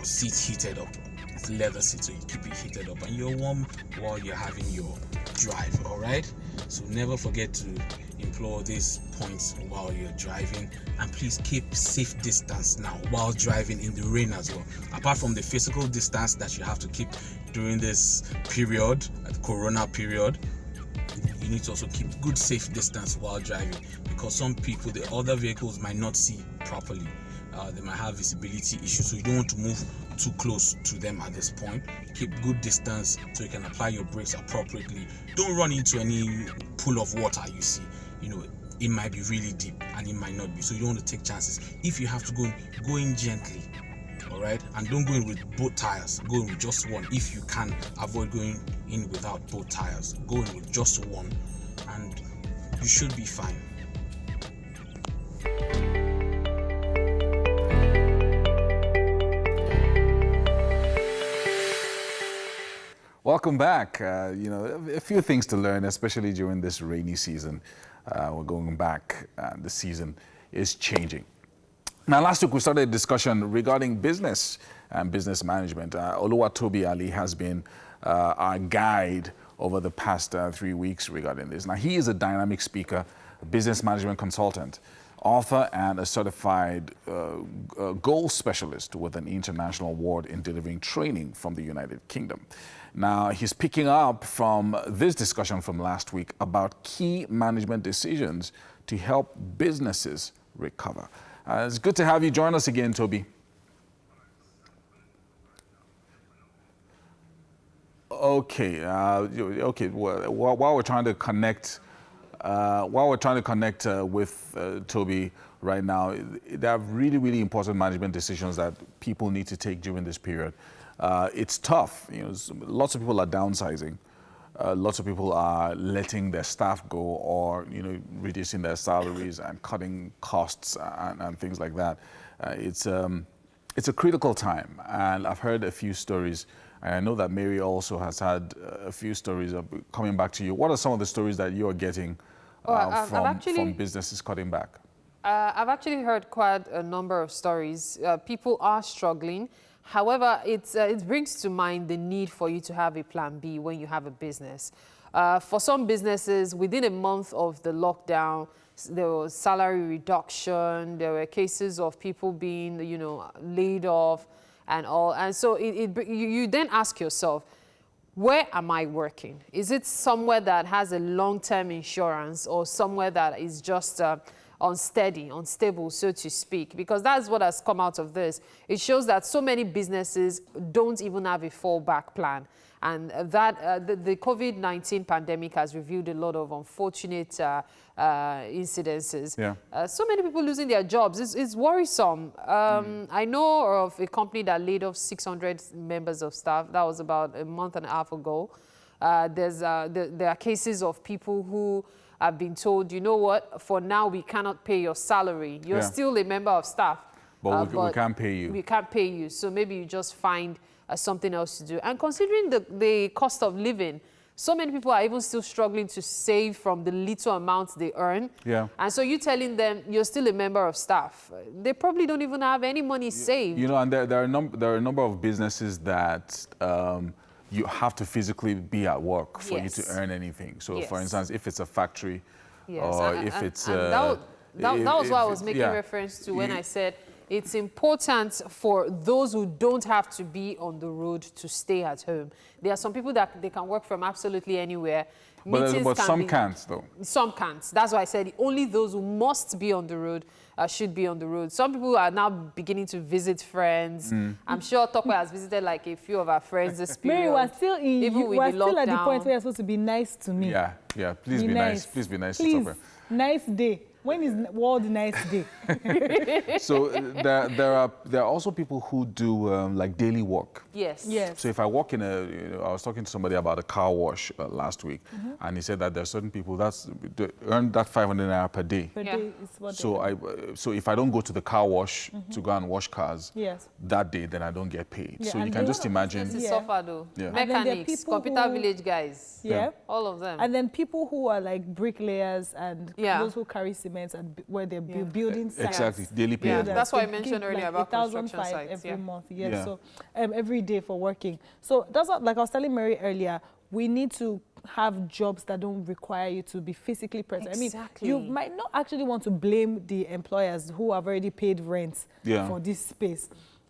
seat heated up. It's leather seat, so you keep it heated up, and you're warm while you're having your drive. All right. So never forget to implore these points while you're driving, and please keep safe distance now while driving in the rain as well. Apart from the physical distance that you have to keep during this period, the corona period, you need to also keep good safe distance while driving, because some people, the other vehicles might not see properly. They might have visibility issues, so you don't want to move too close to them at this point. Keep good distance so you can apply your brakes appropriately. Don't run into any pool of water you see. It might be really deep and it might not be, so you don't want to take chances. If you have to go in gently, all right? And don't go in with both tires. Go in with just one. If you can avoid going in without both tires, go in with just one, and you should be fine. Welcome back. A few things to learn, especially during this rainy season. We're going back, the season is changing. Now, last week we started a discussion regarding business and business management. Oluwatobi Ali has been our guide over the past 3 weeks regarding this. Now, he is a dynamic speaker, a business management consultant, author, and a certified goal specialist with an international award in delivering training from the United Kingdom. Now, he's picking up from this discussion from last week about key management decisions to help businesses recover. It's good to have you join us again, Toby. Okay, while we're trying to connect, with Toby right now, there are really, really important management decisions that people need to take during this period. It's tough. Lots of people are downsizing. Lots of people are letting their staff go, or reducing their salaries and cutting costs and things like that. It's a critical time, and I've heard a few stories. And I know that Mary also has had a few stories coming back to you. What are some of the stories that you are getting from businesses cutting back? I've actually heard quite a number of stories. People are struggling. However, it brings to mind the need for you to have a plan B when you have a business. For some businesses, within a month of the lockdown, there was salary reduction. There were cases of people being, laid off and all. And so you then ask yourself, where am I working? Is it somewhere that has a long-term insurance, or somewhere that is just unsteady, unstable, so to speak? Because that's what has come out of this. It shows that so many businesses don't even have a fallback plan. And that the COVID-19 pandemic has revealed a lot of unfortunate incidences. Yeah. So many people losing their jobs. It's worrisome. I know of a company that laid off 600 members of staff. That was about a month and a half ago. There are cases of people who have been told, you know what, for now we cannot pay your salary. You're still a member of staff. But we can't pay you. We can't pay you. So maybe you just find something else to do. And considering the cost of living, so many people are even still struggling to save from the little amounts they earn. Yeah. And so you're telling them you're still a member of staff. They probably don't even have any money saved. And there are a number of businesses that you have to physically be at work for you Yes. to earn anything. So, Yes. for instance, if it's a factory, Yes. or and, if and, it's... and that was what I was making yeah. reference to when I said it's important for those who don't have to be on the road to stay at home. There are some people that they can work from absolutely anywhere. But some can't, though. Some can't. That's why I said only those who must be on the road should be on the road. Some people are now beginning to visit friends. I'm sure Tokwe has visited like a few of our friends this period. Mary, we're still at the point where you're supposed to be nice to me. Yeah, yeah. Please be nice. Please be nice to Tokwe. Nice day. When is World Nice Day? So there are also people who do like daily work. Yes. Yes. So if I walk in I was talking to somebody about a car wash last week, and he said that there are certain people they earn that 500 naira per day. Per day is what So if I don't go to the car wash to go and wash cars that day, then I don't get paid. Yeah, so you can just imagine. This is suffer though. Yeah. Mechanics, computer village guys. Yeah. All of them. And then people who are like bricklayers and those who carry cement and where they're building sites. Exactly, daily pay. Yeah, that's what I mentioned earlier about construction 1,500 sites. every month. Yes, so every day for working. So that's what, like I was telling Mary earlier, we need to have jobs that don't require you to be physically present. Exactly. I mean, you might not actually want to blame the employers who have already paid rent for this space.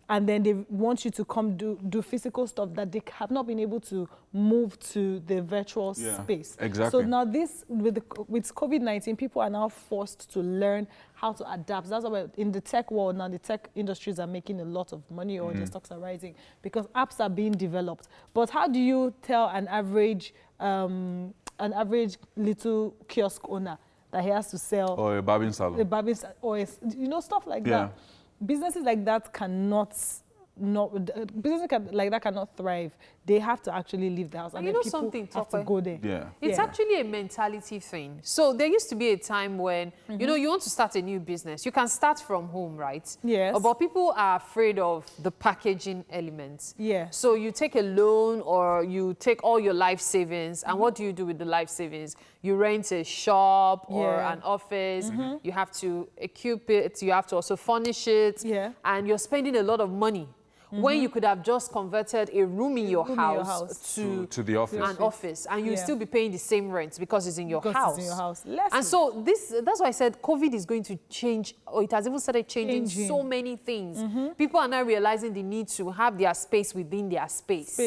And then they want you to come do physical stuff that they have not been able to move to the virtual space. Exactly. So now with COVID-19, people are now forced to learn how to adapt. That's why in the tech world now, the tech industries are making a lot of money, or their stocks are rising because apps are being developed. But how do you tell an average little kiosk owner that he has to sell? Or a barbing salon. A barbing salon, or stuff like that. Businesses like that cannot thrive. They have to actually leave the house, and then people have to go there. Yeah. It's actually a mentality thing. So there used to be a time when, you want to start a new business. You can start from home, right? Yes. But people are afraid of the packaging elements. Yeah. So you take a loan or you take all your life savings, and what do you do with the life savings? You rent a shop or an office. You have to equip it. You have to also furnish it. Yeah. And you're spending a lot of money. When you could have just converted a room in your house to the office. an office, and you'd still be paying the same rent because it's in your house. It's in your house. And so that's why I said COVID is going to change, or it has even started changing so many things. People are now realizing the need to have their space within their space.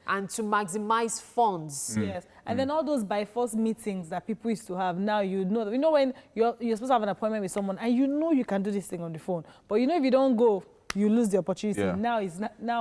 And to maximize funds. Yes. And then all those by force meetings that people used to have, now you know when you're supposed to have an appointment with someone and you can do this thing on the phone, but if you don't go, you lose the opportunity. Now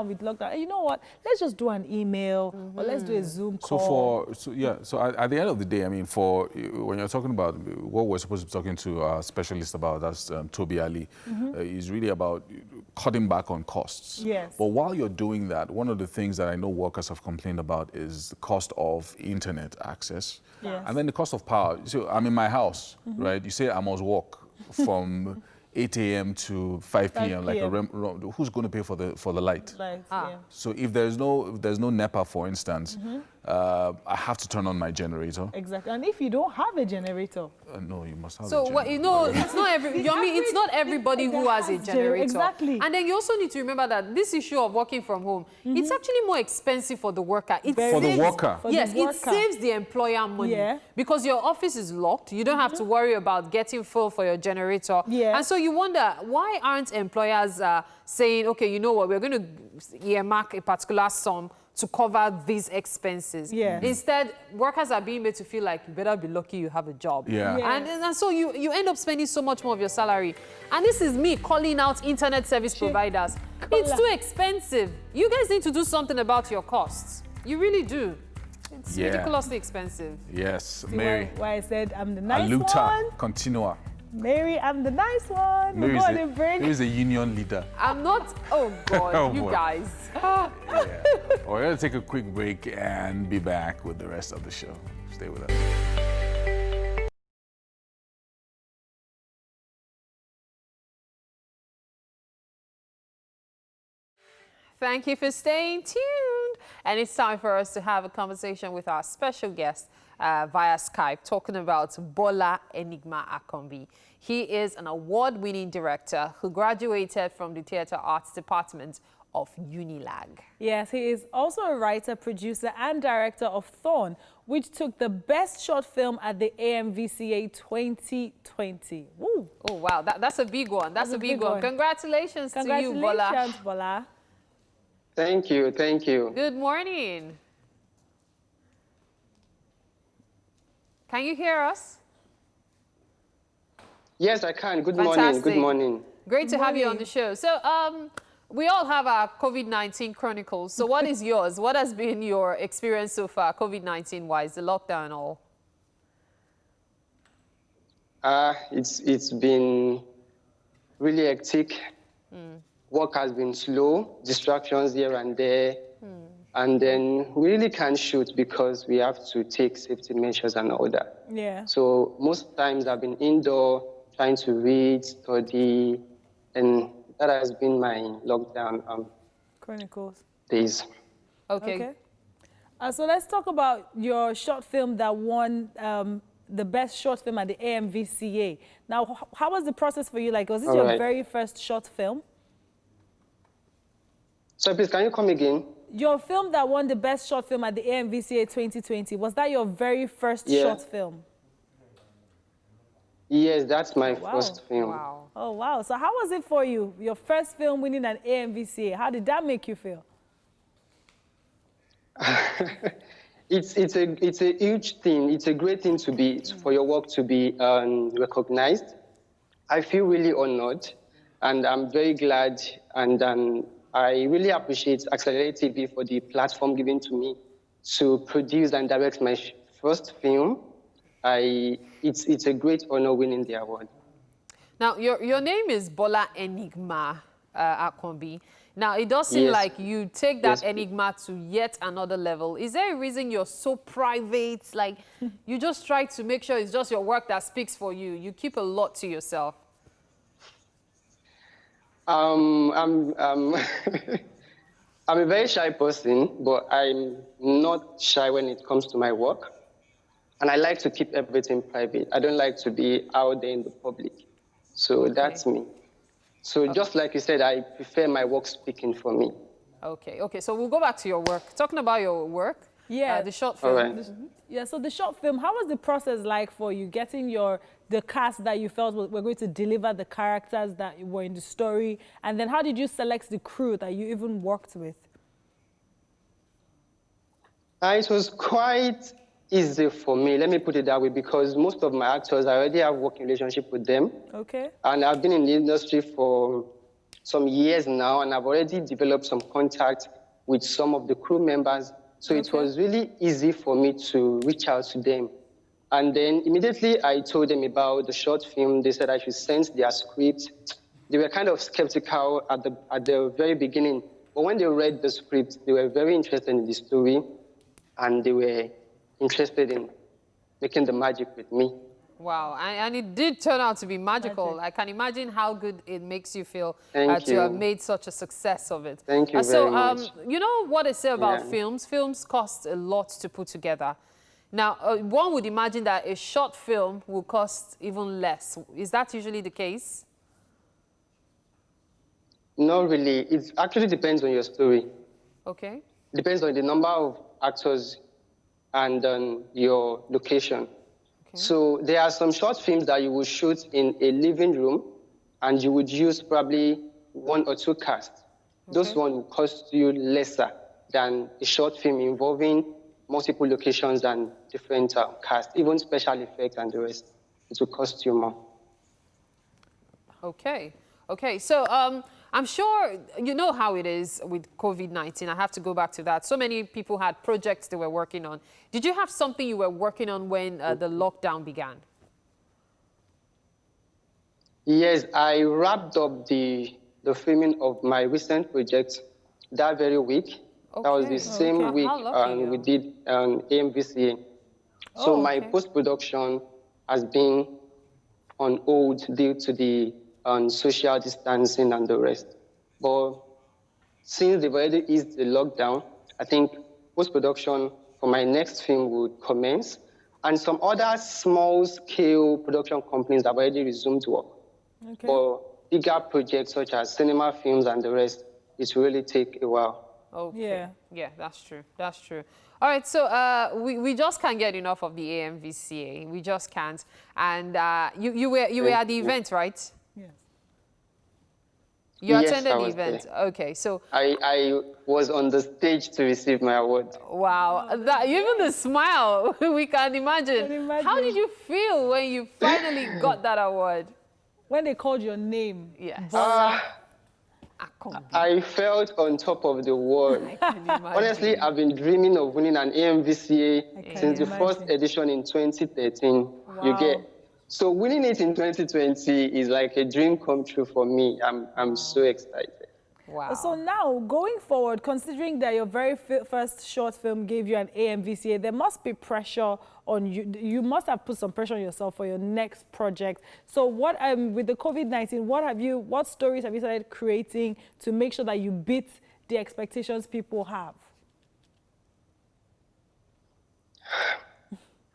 with lockdown, and you know what? Let's just do an email or let's do a Zoom call. So at the end of the day, I mean, when you're talking about what we're supposed to be talking to our specialist about, that's Toby Ali, is really about cutting back on costs. Yes. But while you're doing that, one of the things that I know workers have complained about is the cost of internet access. Yes. And then the cost of power. So I'm in my house, right? You say I must walk from 8 a.m. to 5 p.m. Like who's going to pay for the light? So if there's no NEPA, for instance, I have to turn on my generator. Exactly. And if you don't have a generator, no, you must have. So it's not it's not everybody who has a generator. Exactly. And then you also need to remember that this issue of working from home, it's actually more expensive for the worker. For the worker. Yes, it saves the employer money because your office is locked. You don't have to worry about getting full for your generator. And so you wonder, why aren't employers saying, okay, you know what, we're going to earmark a particular sum to cover these expenses. Instead, workers are being made to feel like you better be lucky you have a job. And so you end up spending so much more of your salary. And this is me calling out internet service providers. It's too expensive. You guys need to do something about your costs. You really do. It's ridiculously expensive. Yes, See Mary. why I said I'm the nice Aluta, one. Continua. Mary, I'm the nice one. Mary is a union leader. I'm not. Oh, God, you guys. We're going to take a quick break and be back with the rest of the show. Stay with us. Thank you for staying tuned. And it's time for us to have a conversation with our special guest via Skype, talking about Bola Enigma Akombi. He is an award-winning director who graduated from the Theatre Arts Department of Unilag. Yes, he is also a writer, producer, and director of Thorn, which took the best short film at the AMVCA 2020. Woo. Oh, wow. That's a big one. That's a big one. Congratulations to you, Bola. Congratulations, Bola. Thank you. Thank you. Good morning. Can you hear us? Yes, I can. Good Fantastic. morning. Good morning. Great to have you on the show. So, we all have our COVID-19 chronicles. So what is yours? What has been your experience so far, COVID-19 wise, the lockdown and all? It's been really hectic. Work has been slow, distractions here and there. And then we really can't shoot because we have to take safety measures and all that. Yeah. So most times I've been indoor trying to read, study, and that has been my lockdown Chronicles days. Okay. So let's talk about your short film that won the best short film at the AMVCA. Now, how was the process for you? Like, was this your very first short film? So please, can you come again? Your film that won the best short film at the AMVCA 2020, was that your very first short film? Yes, that's my first film. Wow. Oh, wow. So how was it for you? Your first film winning an AMVCA. How did that make you feel? It's a huge thing. It's a great thing to be, for your work to be recognized. I feel really honored, and I'm very glad, and I really appreciate Accelerate TV for the platform given to me to produce and direct my first film. It's a great honor winning the award. Now, your name is Bola Enigma Akombi. Now, it does seem like you take that enigma to yet another level. Is there a reason you're so private? Like, you just try to make sure it's just your work that speaks for you. You keep a lot to yourself. I'm I'm a very shy person, but I'm not shy when it comes to my work. And I like to keep everything private. I don't like to be out there in the public. So that's me. So just like you said, I prefer my work speaking for me. Okay. So we'll go back to your work. Talking about your work, the short film. Yeah, so the short film, how was the process like for you, getting the cast that you felt were going to deliver the characters that were in the story? And then how did you select the crew that you even worked with? It was quite easy for me, let me put it that way, because most of my actors, I already have a working relationship with them. Okay. And I've been in the industry for some years now, and I've already developed some contact with some of the crew members. So it was really easy for me to reach out to them. And then immediately I told them about the short film. They said I should send their script. They were kind of skeptical at the very beginning. But when they read the script, they were very interested in the story, and they were interested in making the magic with me. Wow, and it did turn out to be magical. I can imagine how good it makes you feel to have made such a success of it. Thank you very much. You know what they say about films? Films cost a lot to put together. Now, one would imagine that a short film will cost even less. Is that usually the case? Not really. It actually depends on your story. Okay. Depends on the number of actors and your location. So there are some short films that you would shoot in a living room, and you would use probably 1 or 2 casts. Those ones will cost you lesser than a short film involving multiple locations and different casts, even special effects and the rest. It will cost you more. Okay. So I'm sure you know how it is with COVID-19. I have to go back to that. So many people had projects they were working on. Did you have something you were working on when the lockdown began? Yes, I wrapped up the filming of my recent project that very week. That was the same week we did AMVCA. So my post-production has been on hold due to the social distancing and the rest. But since they've already eased the lockdown, I think post-production for my next film would commence. And some other small-scale production companies have already resumed work. For bigger projects such as cinema films and the rest, it will really take a while. Okay. Yeah, that's true. That's true. All right, so we just can't get enough of the AMVCA. We just can't. And you were at the event, right? Yes. You Yes, attended I the was event. there. Okay, so I was on the stage to receive my award. wow, even the smile we can imagine. How did you feel when you finally got that award? When they called your name. Yes. I felt on top of the world. Honestly, I've been dreaming of winning an AMVCA since the first edition in 2013. Wow. You get. So winning it in 2020 is like a dream come true for me. I'm so excited. Wow. So now, going forward, considering that your very first short film gave you an AMVCA, there must be pressure on you. You must have put some pressure on yourself for your next project. So what, with the COVID-19, what stories have you started creating to make sure that you beat the expectations people have?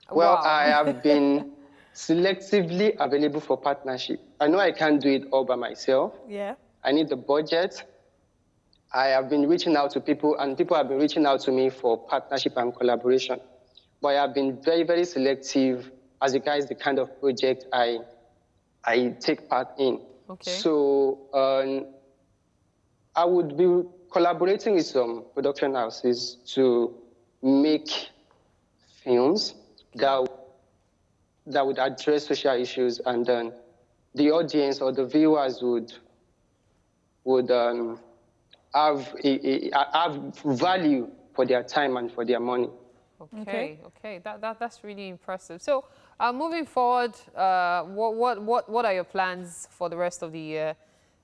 Well, I have been selectively available for partnership. I know I can't do it all by myself. Yeah. I need the budget. I have been reaching out to people, and people have been reaching out to me for partnership and collaboration. But I have been very, very selective as regards the kind of project I take part in. Okay. So I would be collaborating with some production houses to make films that would address social issues, and then the audience or the viewers would have value for their time and for their money. Okay. That's really impressive. So, moving forward, what are your plans for the rest of the year?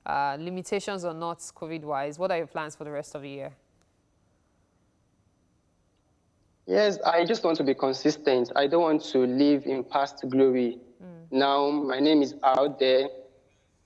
Limitations or not, COVID-wise, what are your plans for the rest of the year? Yes, I just want to be consistent. I don't want to live in past glory. Now, my name is out there.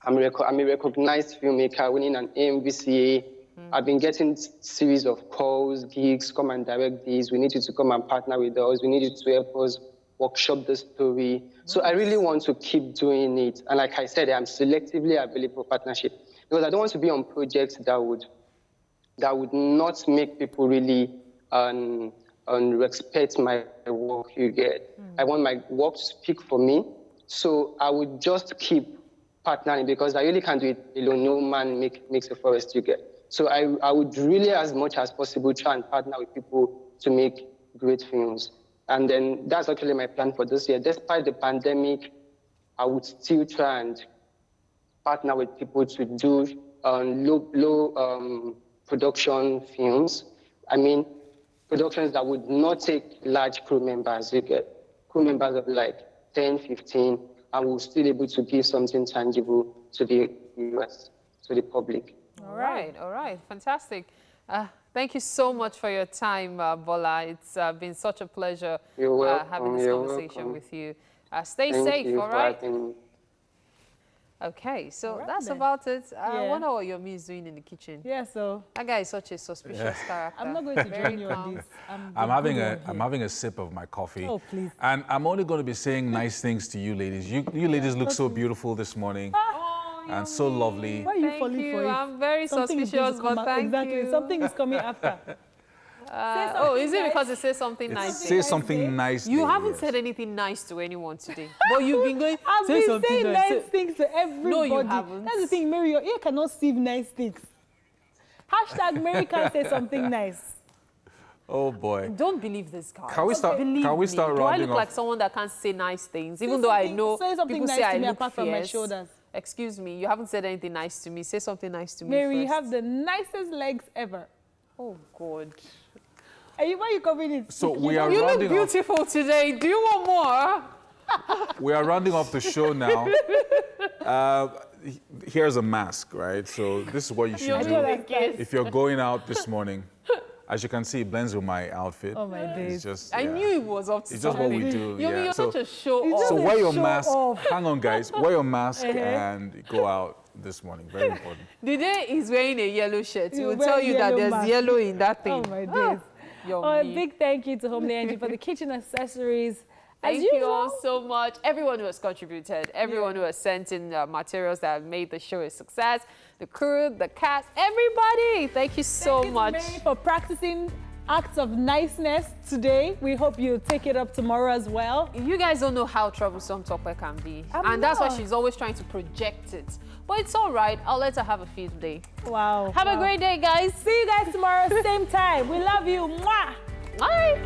I'm a recognized filmmaker winning an AMVCA. I've been getting series of calls, gigs, come and direct these. We need you to come and partner with us. We need you to help us workshop the story. Nice. So I really want to keep doing it. And like I said, I'm selectively available for partnership because I don't want to be on projects that would not make people really respect my work. You get. I want my work to speak for me. So I would just keep partnering because I really can't do it alone. No man makes a forest. You get. So I would really, as much as possible, try and partner with people to make great films. And then that's actually my plan for this year. Despite the pandemic, I would still try and partner with people to do low production films. I mean, productions that would not take large crew members. You get crew members of like 10, 15, and we're still able to give something tangible to the US, to the public. All right, fantastic. Thank you so much for your time, Bola. It's been such a pleasure having this conversation with you. Stay safe, all right? Okay, so that's about it. I wonder what your meal is doing in the kitchen. Yeah, so that guy is such a suspicious character. I'm not going to join you on this. I'm having a sip of my coffee. Oh, please. And I'm only going to be saying nice things to you ladies. You ladies look so beautiful this morning. And so lovely. Why are you falling for it? I'm very suspicious, but thank you. Something is coming after. Is it because it says something nice? Say something nice. You haven't said anything nice to anyone today. But you've been going, I've been saying nice things to everybody. No, you haven't. That's the thing, Mary, your ear cannot see nice things. Hashtag Mary can't say something nice. Oh boy. Don't believe this guy. Can we start rounding off? Do I look like someone that can't say nice things? Even though I know people say I look apart from my shoulders. Excuse me, you haven't said anything nice to me. Say something nice to me Mary, first. you have the nicest legs ever. Oh, God. Why are you covering it? So we are you rounding look beautiful today. Do you want more? We are rounding off the show now. Here's a mask, right? So this is what you should do if you're going out this morning. As you can see, it blends with my outfit. Oh my days! It's just, I knew it was up to It's just what we do. You're such a show-off. So wear your mask. Hang on, guys. Wear your mask and go out this morning. Very important. The day he's wearing a yellow shirt, he will tell you that there's yellow in that thing. Oh my days! A big thank you to Homely Energy for the kitchen accessories Thank you all so much. Everyone who has contributed, everyone who has sent in materials that have made the show a success, the crew, the cast, everybody. Thank you so much. Thank you for practicing acts of niceness today. We hope you take it up tomorrow as well. You guys don't know how troublesome Tokwe can be. And that's why she's always trying to project it. But it's all right. I'll let her have a field day. Wow. Have a great day, guys. See you guys tomorrow, same time. We love you. Mwah. Bye.